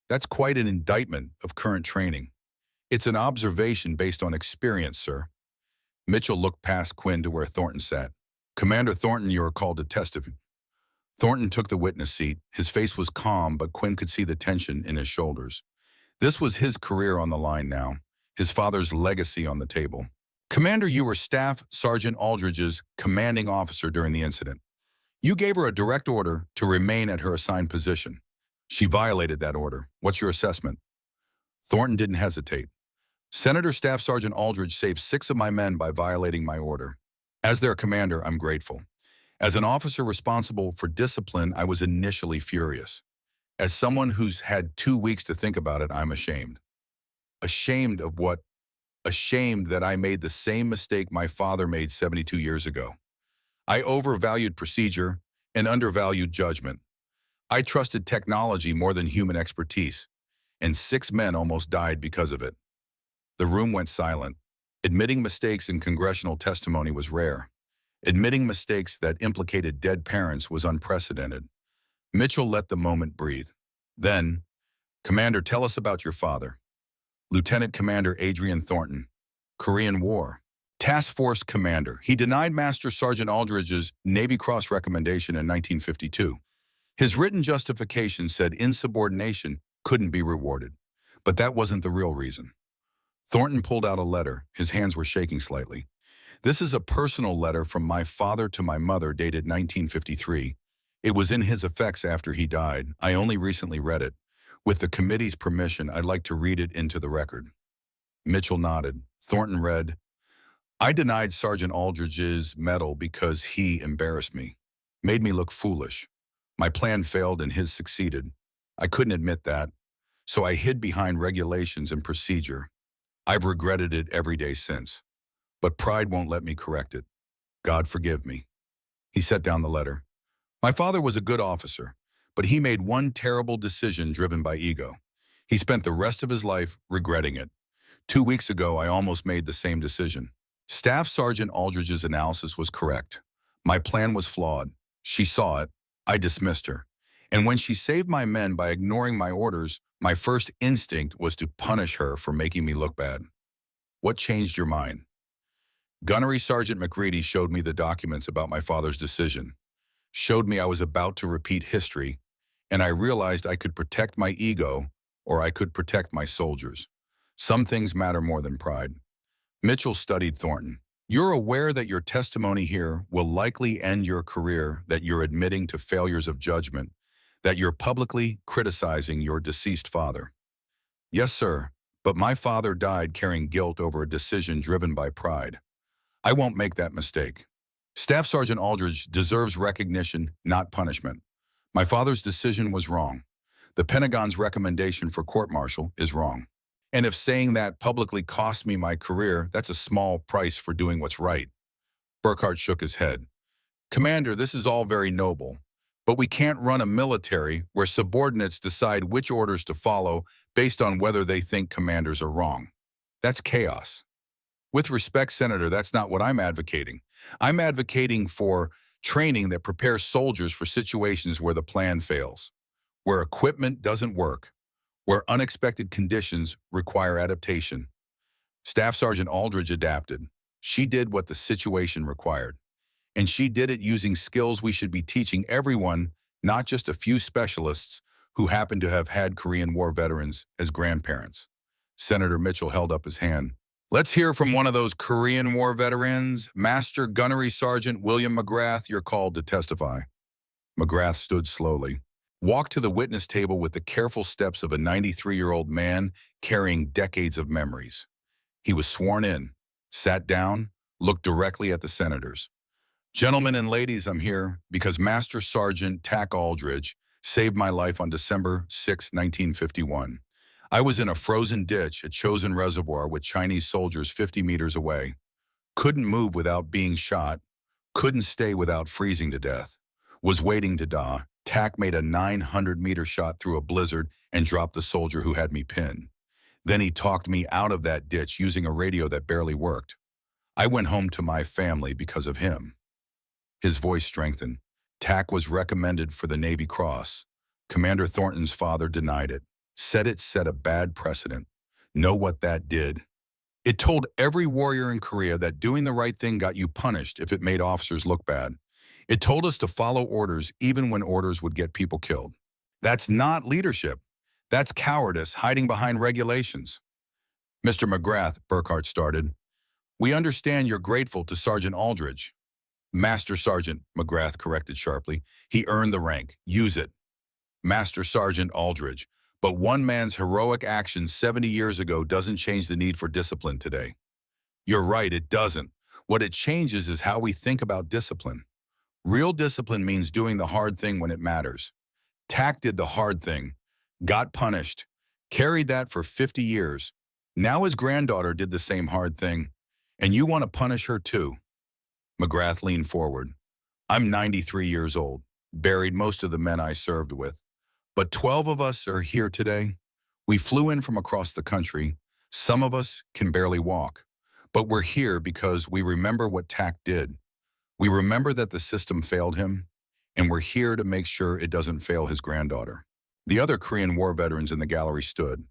That's quite an indictment of current training. It's an observation based on experience, sir. Mitchell looked past Quinn to where Thornton sat. Commander Thornton, you are called to testify. Thornton took the witness seat. His face was calm, but Quinn could see the tension in his shoulders. This was his career on the line now, his father's legacy on the table. Commander, you were Staff Sergeant Aldridge's commanding officer during the incident. You gave her a direct order to remain at her assigned position. She violated that order. What's your assessment? Thornton didn't hesitate. Senator Staff Sergeant Aldridge saved 6 of my men by violating my order. As their commander, I'm grateful. As an officer responsible for discipline, I was initially furious. As someone who's had 2 weeks to think about it, I'm ashamed. Ashamed of what? Ashamed that I made the same mistake my father made 72 years ago. I overvalued procedure and undervalued judgment. I trusted technology more than human expertise, and 6 men almost died because of it. The room went silent. Admitting mistakes in congressional testimony was rare. Admitting mistakes that implicated dead parents was unprecedented. Mitchell let the moment breathe. Then, "Commander, tell us about your father." Lieutenant Commander Adrian Thornton, Korean War. Task Force Commander. He denied Master Sergeant Aldridge's Navy Cross recommendation in 1952. His written justification said insubordination couldn't be rewarded. But that wasn't the real reason. Thornton pulled out a letter. His hands were shaking slightly. "This is a personal letter from my father to my mother dated 1953. It was in his effects after he died. I only recently read it. With the committee's permission, I'd like to read it into the record." Mitchell nodded. Thornton read, "I denied Sergeant Aldridge's medal because he embarrassed me, made me look foolish. My plan failed and his succeeded. I couldn't admit that, so I hid behind regulations and procedure. I've regretted it every day since. But pride won't let me correct it. God forgive me." He set down the letter. "My father was a good officer, but he made one terrible decision driven by ego. He spent the rest of his life regretting it. 2 weeks ago, I almost made the same decision." Staff Sergeant Aldridge's analysis was correct. My plan was flawed. She saw it. I dismissed her. And when she saved my men by ignoring my orders, my first instinct was to punish her for making me look bad. "What changed your mind?" Gunnery Sergeant McCready showed me the documents about my father's decision, showed me I was about to repeat history, and I realized I could protect my ego or I could protect my soldiers. Some things matter more than pride. Mitchell studied Thornton. "You're aware that your testimony here will likely end your career, that you're admitting to failures of judgment, that you're publicly criticizing your deceased father." "Yes, sir, but my father died carrying guilt over a decision driven by pride. I won't make that mistake. Staff Sergeant Aldridge deserves recognition, not punishment. My father's decision was wrong. The Pentagon's recommendation for court-martial is wrong. And if saying that publicly cost me my career, that's a small price for doing what's right." Burkhart shook his head. "Commander, this is all very noble, but we can't run a military where subordinates decide which orders to follow based on whether they think commanders are wrong. That's chaos. With respect, Senator, that's not what I'm advocating. I'm advocating for training that prepares soldiers for situations where the plan fails, where equipment doesn't work, where unexpected conditions require adaptation. Staff Sergeant Aldridge adapted. She did what the situation required. And she did it using skills we should be teaching everyone, not just a few specialists who happen to have had Korean War veterans as grandparents." Senator Mitchell held up his hand. "Let's hear from one of those Korean War veterans. Master Gunnery Sergeant William McGrath, you're called to testify." McGrath stood slowly, walked to the witness table with the careful steps of a 93-year-old man carrying decades of memories. He was sworn in, sat down, looked directly at the senators. "Gentlemen and ladies, I'm here because Master Sergeant Tack Aldridge saved my life on December 6, 1951. I was in a frozen ditch at Chosin Reservoir with Chinese soldiers 50 meters away. Couldn't move without being shot. Couldn't stay without freezing to death. Was waiting to die. Tack made a 900-meter shot through a blizzard and dropped the soldier who had me pinned. Then he talked me out of that ditch using a radio that barely worked. I went home to my family because of him." His voice strengthened. "Tack was recommended for the Navy Cross. Commander Thornton's father denied it. Said it set a bad precedent. Know what that did? It told every warrior in Korea that doing the right thing got you punished if it made officers look bad. It told us to follow orders even when orders would get people killed. That's not leadership. That's cowardice hiding behind regulations." "Mr. McGrath," Burkhart started, "we understand you're grateful to Sergeant Aldridge." "Master Sergeant," McGrath corrected sharply. "He earned the rank. Use it." "Master Sergeant Aldridge. But one man's heroic action 70 years ago doesn't change the need for discipline today." "You're right, it doesn't. What it changes is how we think about discipline. Real discipline means doing the hard thing when it matters. Tack did the hard thing, got punished, carried that for 50 years. Now his granddaughter did the same hard thing, and you want to punish her too. McGrath leaned forward. I'm 93 years old, buried most of the men I served with. But 12 of us are here today. We flew in from across the country. Some of us can barely walk. But we're here because we remember what Tack did. We remember that the system failed him, and we're here to make sure it doesn't fail his granddaughter. The other Korean War veterans in the gallery stood,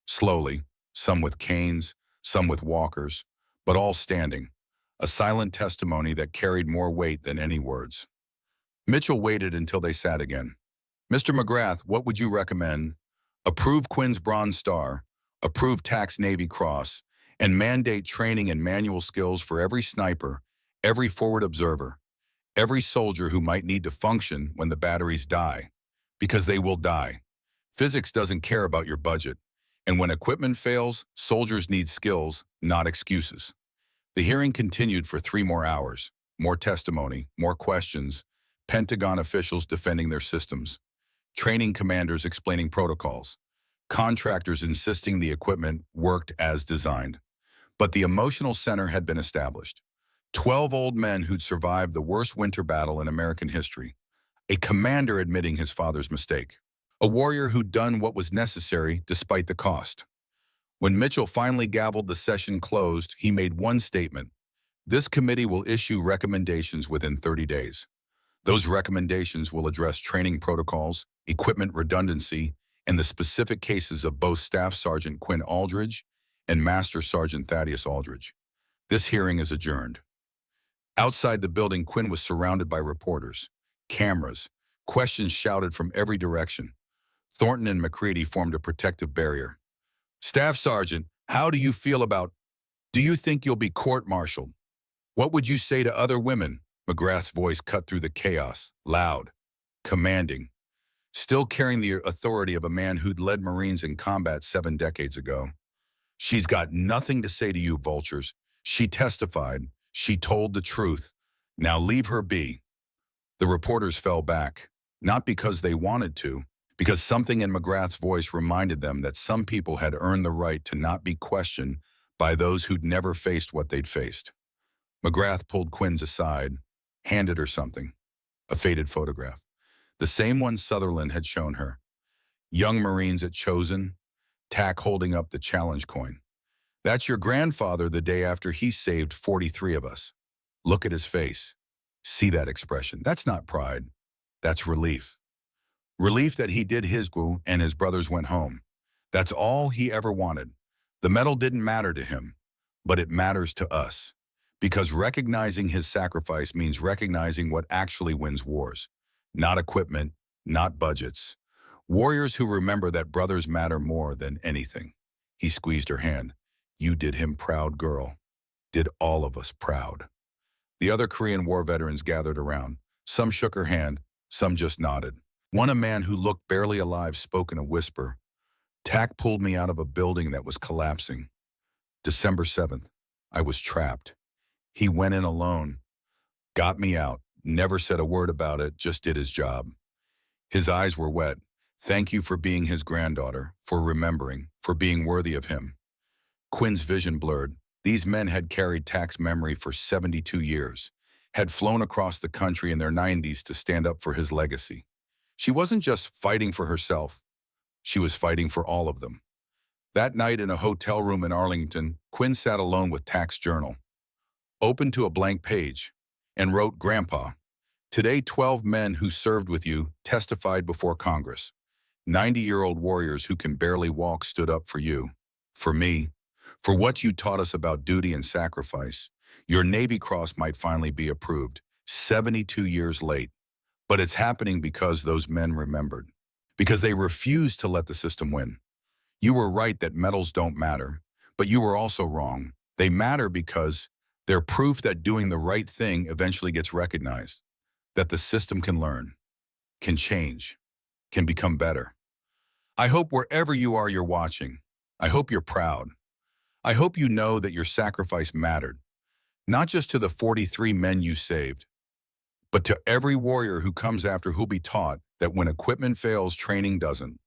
slowly, some with canes, some with walkers, but all standing, a silent testimony that carried more weight than any words. Mitchell waited until they sat again. Mr. McGrath, what would you recommend? Approve Quinn's Bronze Star, approve Tack's Navy Cross, and mandate training and manual skills for every sniper, every forward observer, every soldier who might need to function when the batteries die, because they will die. Physics doesn't care about your budget, and when equipment fails, soldiers need skills, not excuses. The hearing continued for 3 more hours, more testimony, more questions, Pentagon officials defending their systems, training commanders explaining protocols, contractors insisting the equipment worked as designed. But the emotional center had been established. 12 old men who'd survived the worst winter battle in American history, a commander admitting his father's mistake, a warrior who'd done what was necessary despite the cost. When Mitchell finally gavelled the session closed, he made one statement. This committee will issue recommendations within 30 days. Those recommendations will address training protocols, equipment redundancy, and the specific cases of both Staff Sergeant Quinn Aldridge and Master Sergeant Thaddeus Aldridge. This hearing is adjourned. Outside the building, Quinn was surrounded by reporters, cameras, questions shouted from every direction. Thornton and McCready formed a protective barrier. Staff Sergeant, how do you feel about? Do you think you'll be court-martialed? What would you say to other women? McGrath's voice cut through the chaos, loud, commanding, still carrying the authority of a man who'd led Marines in combat 7 decades ago. She's got nothing to say to you, vultures. She testified. She told the truth. Now leave her be. The reporters fell back, not because they wanted to, because something in McGrath's voice reminded them that some people had earned the right to not be questioned by those who'd never faced what they'd faced. McGrath pulled Quinn's aside, handed her something, a faded photograph, the same one Sutherland had shown her. Young Marines at Chosen, Tack holding up the challenge coin. That's your grandfather the day after he saved 43 of us. Look at his face. See that expression. That's not pride. That's relief. Relief that he did his goal and his brothers went home. That's all he ever wanted. The medal didn't matter to him, but it matters to us. Because recognizing his sacrifice means recognizing what actually wins wars. Not equipment, not budgets. Warriors who remember that brothers matter more than anything. He squeezed her hand. You did him proud, girl. Did all of us proud. The other Korean War veterans gathered around. Some shook her hand, some just nodded. One, a man who looked barely alive, spoke in a whisper. Tack pulled me out of a building that was collapsing. December 7th, I was trapped. He went in alone, got me out, never said a word about it, just did his job. His eyes were wet. Thank you for being his granddaughter, for remembering, for being worthy of him. Quinn's vision blurred. These men had carried Tack's memory for 72 years, had flown across the country in their 90s to stand up for his legacy. She wasn't just fighting for herself. She was fighting for all of them. That night in a hotel room in Arlington, Quinn sat alone with Tack's journal, opened to a blank page, and wrote, Grandpa, today 12 men who served with you testified before Congress. 90-year-old warriors who can barely walk stood up for you, for me, for what you taught us about duty and sacrifice. Your Navy Cross might finally be approved, 72 years late. But it's happening because those men remembered, because they refused to let the system win. You were right that medals don't matter, but you were also wrong. They matter because they're proof that doing the right thing eventually gets recognized, that the system can learn, can change, can become better. I hope wherever you are you're watching. I hope you're proud. I hope you know that your sacrifice mattered, not just to the 43 men you saved, But to every warrior who comes after, who'll be taught that when equipment fails, training doesn't.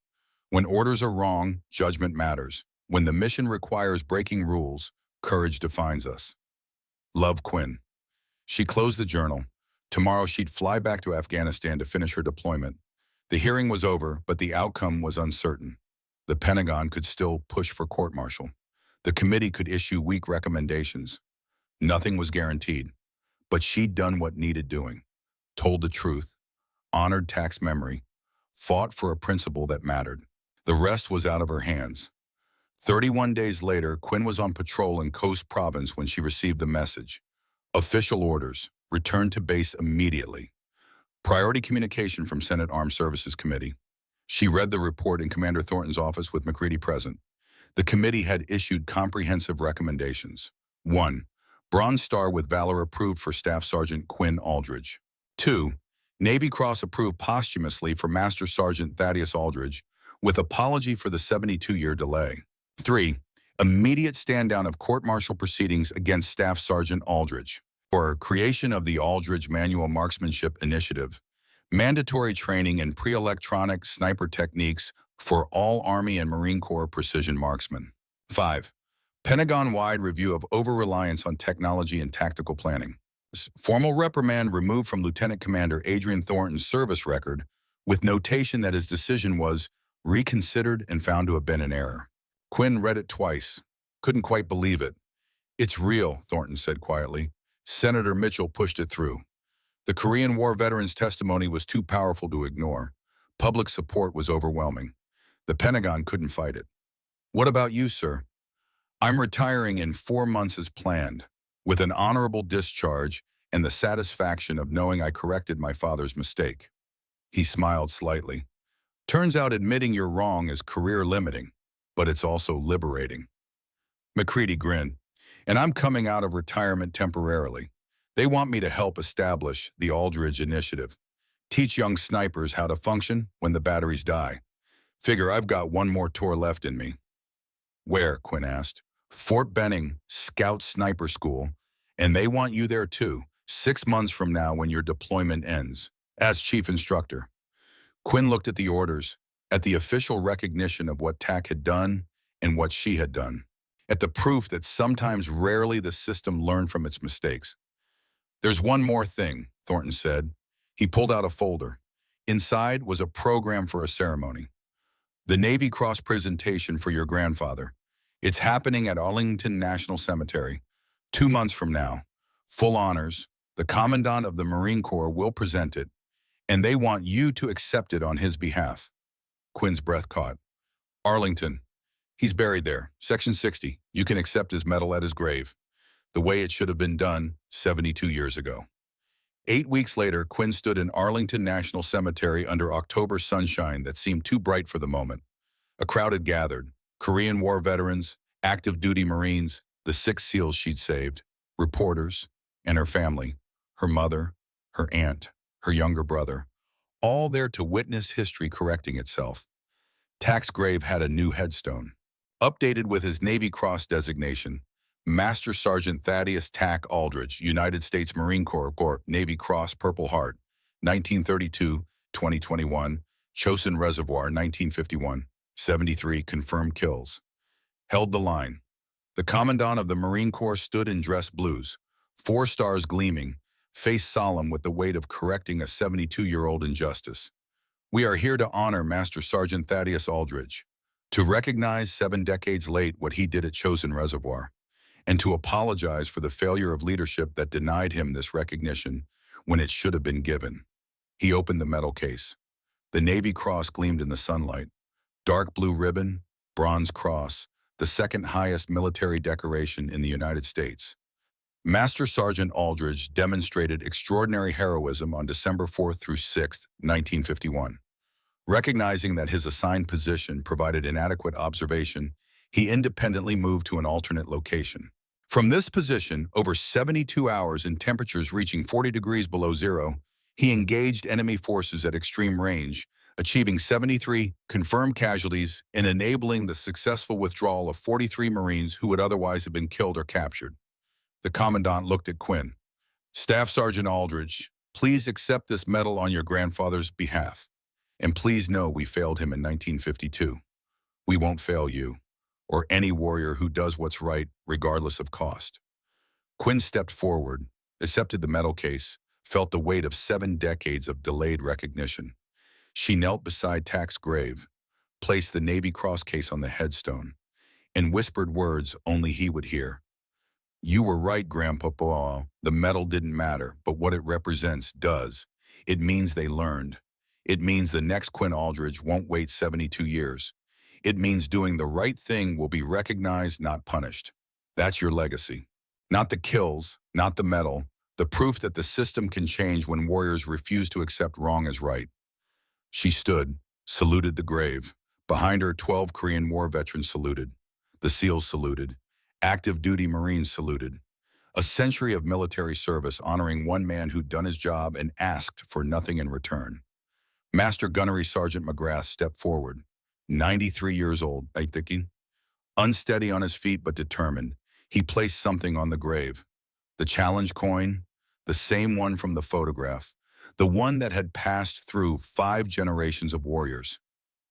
When orders are wrong, judgment matters. When the mission requires breaking rules, courage defines us. Love, Quinn. She closed the journal. Tomorrow she'd fly back to Afghanistan to finish her deployment. The hearing was over, but the outcome was uncertain. The Pentagon could still push for court-martial. The committee could issue weak recommendations. Nothing was guaranteed. But she'd done what needed doing. Told the truth, honored Tack's memory, fought for a principle that mattered. The rest was out of her hands. 31 days later, Quinn was on patrol in Coast Province when she received the message. Official orders: return to base immediately. Priority communication from Senate Armed Services Committee. She read the report in Commander Thornton's office with McCready present. The committee had issued comprehensive recommendations. 1. Bronze Star with Valor approved for Staff Sergeant Quinn Aldridge. 2. Navy Cross approved posthumously for Master Sergeant Thaddeus Aldridge, with apology for the 72-year delay. 3. Immediate stand-down of court-martial proceedings against Staff Sergeant Aldridge. 4. Creation of the Aldridge Manual Marksmanship Initiative. Mandatory training in pre-electronic sniper techniques for all Army and Marine Corps precision marksmen. 5. Pentagon-wide review of over-reliance on technology and tactical planning. Formal reprimand removed from Lieutenant Commander Adrian Thornton's service record, with notation that his decision was reconsidered and found to have been an error. Quinn read it twice. Couldn't quite believe it. "It's real," Thornton said quietly. Senator Mitchell pushed it through. The Korean War veteran's testimony was too powerful to ignore. Public support was overwhelming. The Pentagon couldn't fight it. "What about you, sir?" "I'm retiring in 4 months as planned, with an honorable discharge and the satisfaction of knowing I corrected my father's mistake." He smiled slightly. "Turns out admitting you're wrong is career-limiting, but it's also liberating." McCready grinned. "And I'm coming out of retirement temporarily. They want me to help establish the Aldridge Initiative, teach young snipers how to function when the batteries die. Figure I've got one more tour left in me." "Where?" Quinn asked. "Fort Benning Scout Sniper School, and they want you there too, 6 months from now when your deployment ends, as chief instructor." Quinn looked at the orders, at the official recognition of what Tack had done and what she had done, at the proof that sometimes rarely the system learned from its mistakes. "There's one more thing," Thornton said. He pulled out a folder. Inside was a program for a ceremony. "The Navy Cross presentation for your grandfather. It's happening at Arlington National Cemetery, 2 months from now. Full honors. The Commandant of the Marine Corps will present it, and they want you to accept it on his behalf." Quinn's breath caught. "Arlington. He's buried there. Section 60. You can accept his medal at his grave. The way it should have been done 72 years ago." 8 weeks later, Quinn stood in Arlington National Cemetery under October sunshine that seemed too bright for the moment. A crowd had gathered. Korean War veterans, active duty Marines, the 6 SEALs she'd saved, reporters, and her family, her mother, her aunt, her younger brother, all there to witness history correcting itself. Tack's grave had a new headstone. Updated with his Navy Cross designation, Master Sergeant Thaddeus Tack Aldridge, United States Marine Corps, Navy Cross, Purple Heart, 1932-2021, Chosin Reservoir, 1951, 73 confirmed kills. Held the line. The Commandant of the Marine Corps stood in dress blues, 4 stars gleaming, face solemn with the weight of correcting a 72-year-old injustice. "We are here to honor Master Sergeant Thaddeus Aldridge, to recognize 7 decades late what he did at Chosin Reservoir, and to apologize for the failure of leadership that denied him this recognition when it should have been given." He opened the metal case. The Navy Cross gleamed in the sunlight. Dark blue ribbon, bronze cross, the second highest military decoration in the United States. Master Sergeant Aldridge demonstrated extraordinary heroism on December 4th through 6th, 1951. Recognizing that his assigned position provided inadequate observation, he independently moved to an alternate location. From this position, over 72 hours in temperatures reaching 40 degrees below zero, he engaged enemy forces at extreme range, achieving 73 confirmed casualties and enabling the successful withdrawal of 43 Marines who would otherwise have been killed or captured. The Commandant looked at Quinn. "Staff Sergeant Aldridge, Please accept this medal on your grandfather's behalf. And please know we failed him in 1952. We won't fail you, or any warrior who does what's right, regardless of cost." Quinn stepped forward, accepted the medal case, felt the weight of 7 decades of delayed recognition. She knelt beside Tack's grave, placed the Navy Cross case on the headstone, and whispered words only he would hear. "You were right, Grandpapa. The medal didn't matter, but what it represents does. It means they learned. It means the next Quinn Aldridge won't wait 72 years. It means doing the right thing will be recognized, not punished. That's your legacy. Not the kills, not the medal, the proof that the system can change when warriors refuse to accept wrong as right." She stood, saluted the grave. Behind her, 12 Korean War veterans saluted. The SEALs saluted. Active duty Marines saluted. A century of military service honoring one man who'd done his job and asked for nothing in return. Master Gunnery Sergeant McGrath stepped forward, 93 years old, I thinking. Unsteady on his feet but determined, he placed something on the grave. The challenge coin, the same one from the photograph, the one that had passed through 5 generations of warriors.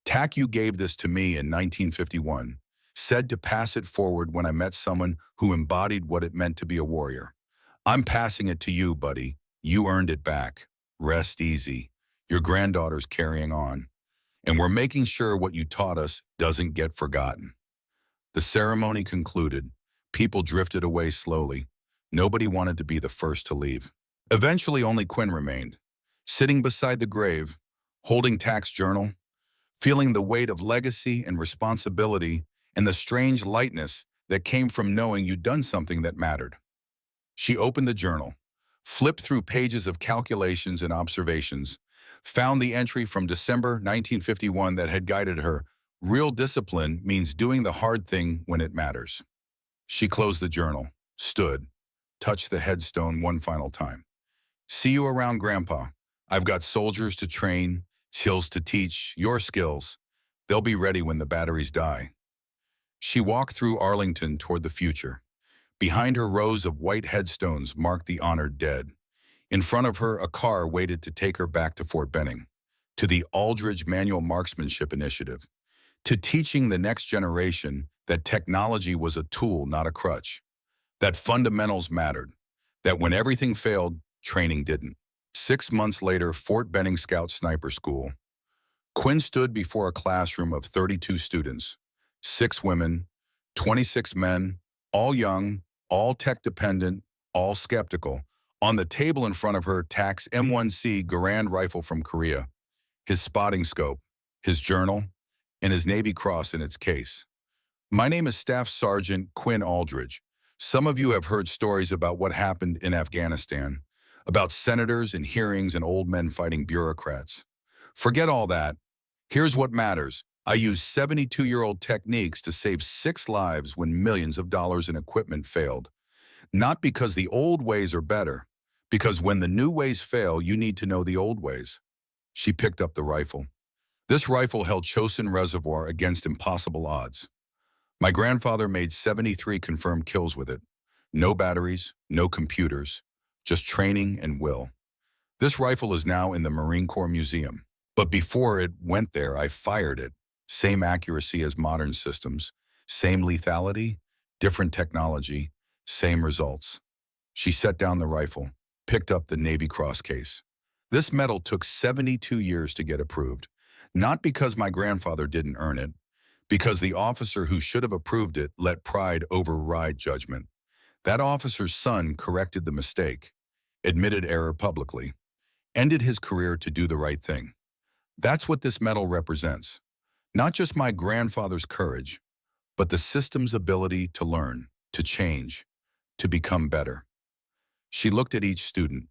"Tack, you gave this to me in 1951, said to pass it forward when I met someone who embodied what it meant to be a warrior. I'm passing it to you, buddy. You earned it back. Rest easy. Your granddaughter's carrying on. And we're making sure what you taught us doesn't get forgotten." The ceremony concluded. People drifted away slowly. Nobody wanted to be the first to leave. Eventually, only Quinn remained, sitting beside the grave, holding Tack's journal, feeling the weight of legacy and responsibility and the strange lightness that came from knowing you'd done something that mattered. She opened the journal, flipped through pages of calculations and observations, found the entry from December 1951 that had guided her. Real discipline means doing the hard thing when it matters. She closed the journal, stood, touched the headstone one final time. "See you around, Grandpa. I've got soldiers to train, skills to teach, your skills. They'll be ready when the batteries die." She walked through Arlington toward the future. Behind her, rows of white headstones marked the honored dead. In front of her, a car waited to take her back to Fort Benning, to the Aldridge Manual Marksmanship Initiative, to teaching the next generation that technology was a tool, not a crutch, that fundamentals mattered, that when everything failed, training didn't. 6 months later, Fort Benning Scout Sniper School. Quinn stood before a classroom of 32 students, 6 women, 26 men, all young, all tech-dependent, all skeptical. On the table in front of her, Tack's M1C Garand rifle from Korea, his spotting scope, his journal, and his Navy Cross in its case. "My name is Staff Sergeant Quinn Aldridge. Some of you have heard stories about what happened in Afghanistan, about senators and hearings and old men fighting bureaucrats. Forget all that. Here's what matters. I used 72-year-old techniques to save 6 lives when millions of dollars in equipment failed. Not because the old ways are better, because when the new ways fail, you need to know the old ways." She picked up the rifle. This rifle held Chosin Reservoir against impossible odds. My grandfather made 73 confirmed kills with it. No batteries, no computers, just training and will. This rifle is now in the Marine Corps Museum. But before it went there, I fired it. Same accuracy as modern systems, same lethality, different technology, same results. She set down the rifle, picked up the Navy Cross case. This medal took 72 years to get approved, not because my grandfather didn't earn it, because the officer who should have approved it let pride override judgment. That officer's son corrected the mistake, admitted error publicly, ended his career to do the right thing. That's what this medal represents. Not just my grandfather's courage, but the system's ability to learn, to change, to become better. She looked at each student.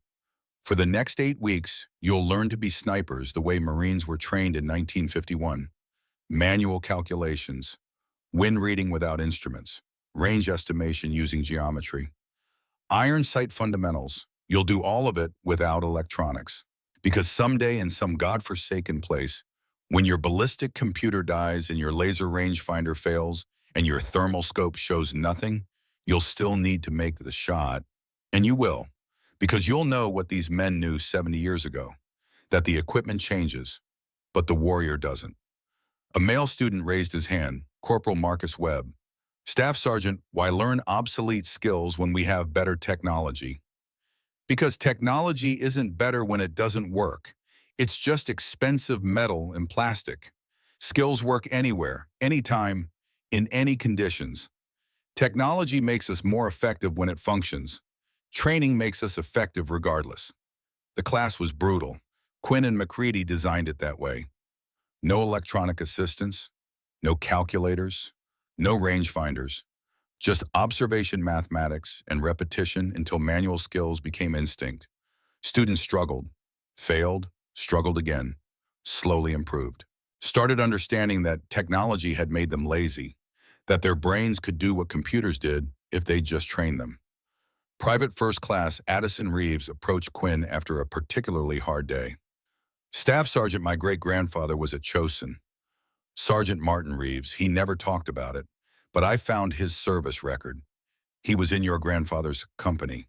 "For the next 8 weeks, you'll learn to be snipers the way Marines were trained in 1951. Manual calculations, wind reading without instruments, range estimation using geometry. Iron sight fundamentals. You'll do all of it without electronics. Because someday in some godforsaken place, when your ballistic computer dies and your laser rangefinder fails and your thermal scope shows nothing, you'll still need to make the shot. And you will. because you'll know what these men knew 70 years ago, that the equipment changes, but the warrior doesn't. A male student raised his hand, Corporal Marcus Webb. Staff Sergeant, why learn obsolete skills when we have better technology? Because technology isn't better when it doesn't work. It's just expensive metal and plastic. Skills work anywhere, anytime, in any conditions. Technology makes us more effective when it functions. Training makes us effective regardless. The class was brutal. Quinn and McCready designed it that way. No electronic assistance, no calculators, no rangefinders, just observation mathematics and repetition until manual skills became instinct. Students struggled, failed, struggled again, slowly improved. Started understanding that technology had made them lazy, that their brains could do what computers did if they just trained them. Private First Class Addison Reeves approached Quinn after a particularly hard day. Staff Sergeant, my great-grandfather was at Chosin. Sergeant Martin Reeves, he never talked about it, but I found his service record. He was in your grandfather's company.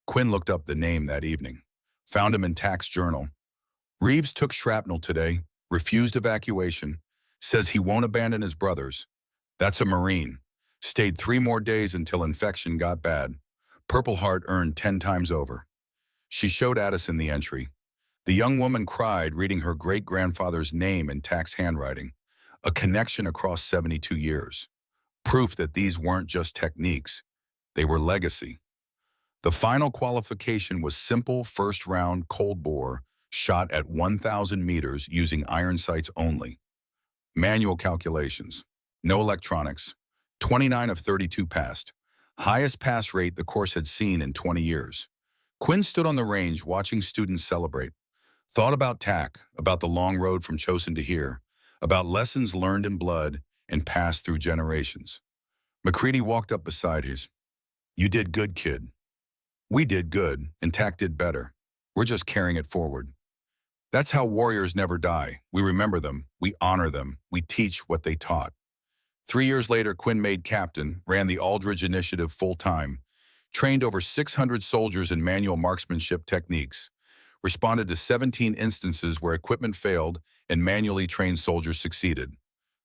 Quinn looked up the name that evening. Found him in Tax Journal. Reeves took shrapnel today, refused evacuation, says he won't abandon his brothers. That's a Marine. Stayed 3 more days until infection got bad. Purple Heart earned 10 times over. She showed Addison the entry. The young woman cried, reading her great-grandfather's name in Tax handwriting. A connection across 72 years. Proof that these weren't just techniques. They were legacy. The final qualification was simple first-round cold bore, shot at 1,000 meters using iron sights only. Manual calculations. No electronics. 29 of 32 passed. Highest pass rate the course had seen in 20 years. Quinn stood on the range watching students celebrate. Thought about TAC, about the long road from Chosin to here, about lessons learned in blood and passed through generations. McCready walked up beside his. You did good, kid. We did good, and TAC did better. We're just carrying it forward. That's how warriors never die. We remember them, we honor them, we teach what they taught. 3 years later, Quinn made captain, ran the Aldridge Initiative full-time, trained over 600 soldiers in manual marksmanship techniques, responded to 17 instances where equipment failed and manually trained soldiers succeeded.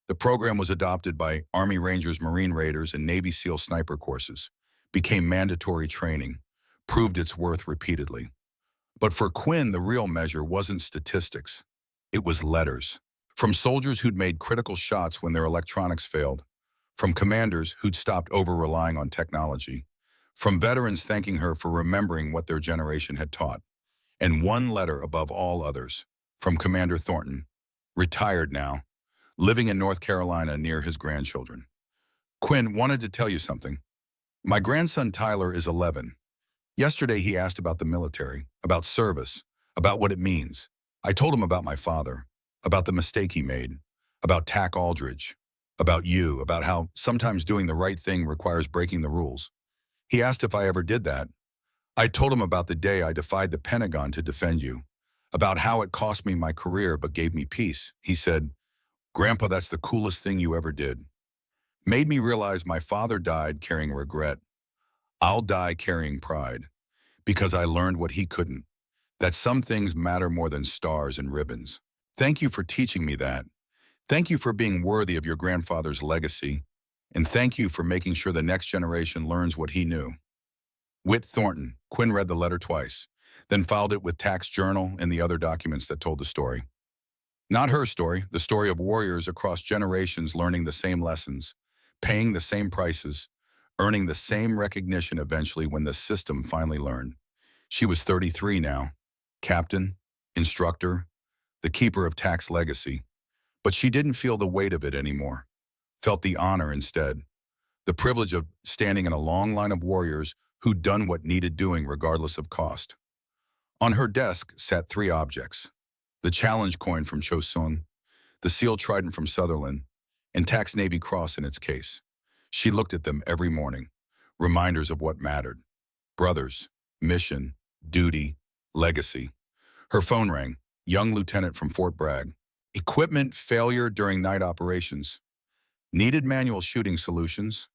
The program was adopted by Army Rangers, Marine Raiders, and Navy SEAL sniper courses, became mandatory training, proved its worth repeatedly. But for Quinn, the real measure wasn't statistics. It was letters. From soldiers who'd made critical shots when their electronics failed, from commanders who'd stopped over-relying on technology, from veterans thanking her for remembering what their generation had taught. And one letter above all others, from Commander Thornton, retired now, living in North Carolina near his grandchildren. Quinn, wanted to tell you something. My grandson Tyler is 11. Yesterday he asked about the military, about service, about what it means. I told him about my father, about the mistake he made, about TAC Aldridge, about you, about how sometimes doing the right thing requires breaking the rules. He asked if I ever did that. I told him about the day I defied the Pentagon to defend you, about how it cost me my career but gave me peace. He said, Grandpa, that's the coolest thing you ever did. Made me realize my father died carrying regret. I'll die carrying pride, because I learned what he couldn't, that some things matter more than stars and ribbons. Thank you for teaching me that. Thank you for being worthy of your grandfather's legacy, and thank you for making sure the next generation learns what he knew. Whit Thornton. Quinn read the letter twice, then filed it with Tax Journal and the other documents that told the story. Not her story, the story of warriors across generations learning the same lessons, paying the same prices, earning the same recognition eventually when the system finally learned. She was 33 now, captain, instructor, the keeper of Tax legacy. But she didn't feel the weight of it anymore, felt the honor instead, the privilege of standing in a long line of warriors who'd done what needed doing regardless of cost. On her desk sat 3 objects: the challenge coin from Chosun, the seal trident from Sutherland, and Tax Navy Cross in its case. She looked at them every morning, reminders of what mattered: brothers, mission, duty, legacy. Her phone rang, young lieutenant from Fort Bragg. Equipment failure during night operations. Needed manual shooting solutions.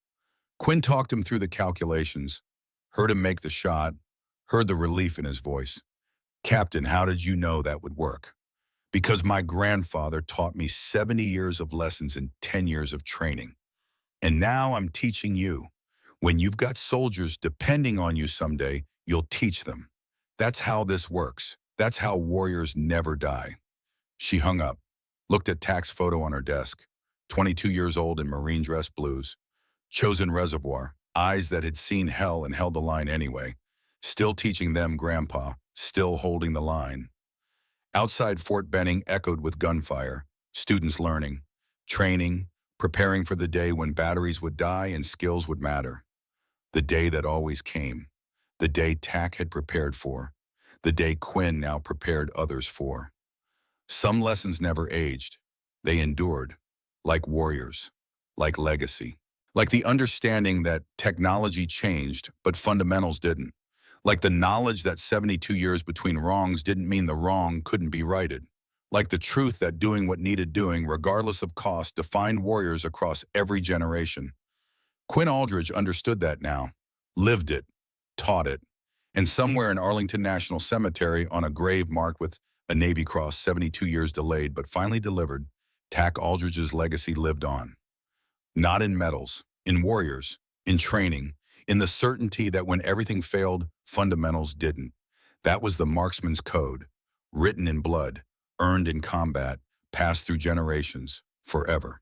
Quinn talked him through the calculations, heard him make the shot, heard the relief in his voice. Captain, how did you know that would work? Because my grandfather taught me 70 years of lessons and 10 years of training. And now I'm teaching you. When you've got soldiers depending on you someday, you'll teach them. That's how this works. That's how warriors never die. She hung up, looked at Tack's photo on her desk. 22 years old in marine dress blues. Chosen reservoir, eyes that had seen hell and held the line anyway. Still teaching them, Grandpa, still holding the line. Outside Fort Benning echoed with gunfire, students learning, training, preparing for the day when batteries would die and skills would matter. The day that always came. The day Tack had prepared for. The day Quinn now prepared others for. Some lessons never aged. They endured, like warriors, like legacy. Like the understanding that technology changed, but fundamentals didn't. Like the knowledge that 72 years between wrongs didn't mean the wrong couldn't be righted. Like the truth that doing what needed doing, regardless of cost, defined warriors across every generation. Quinn Aldridge understood that now, lived it, taught it. And somewhere in Arlington National Cemetery, on a grave marked with a Navy Cross 72 years delayed but finally delivered, Tack Aldridge's legacy lived on. Not in medals, in warriors, in training, in the certainty that when everything failed, fundamentals didn't. That was the marksman's code, written in blood, earned in combat, passed through generations, forever.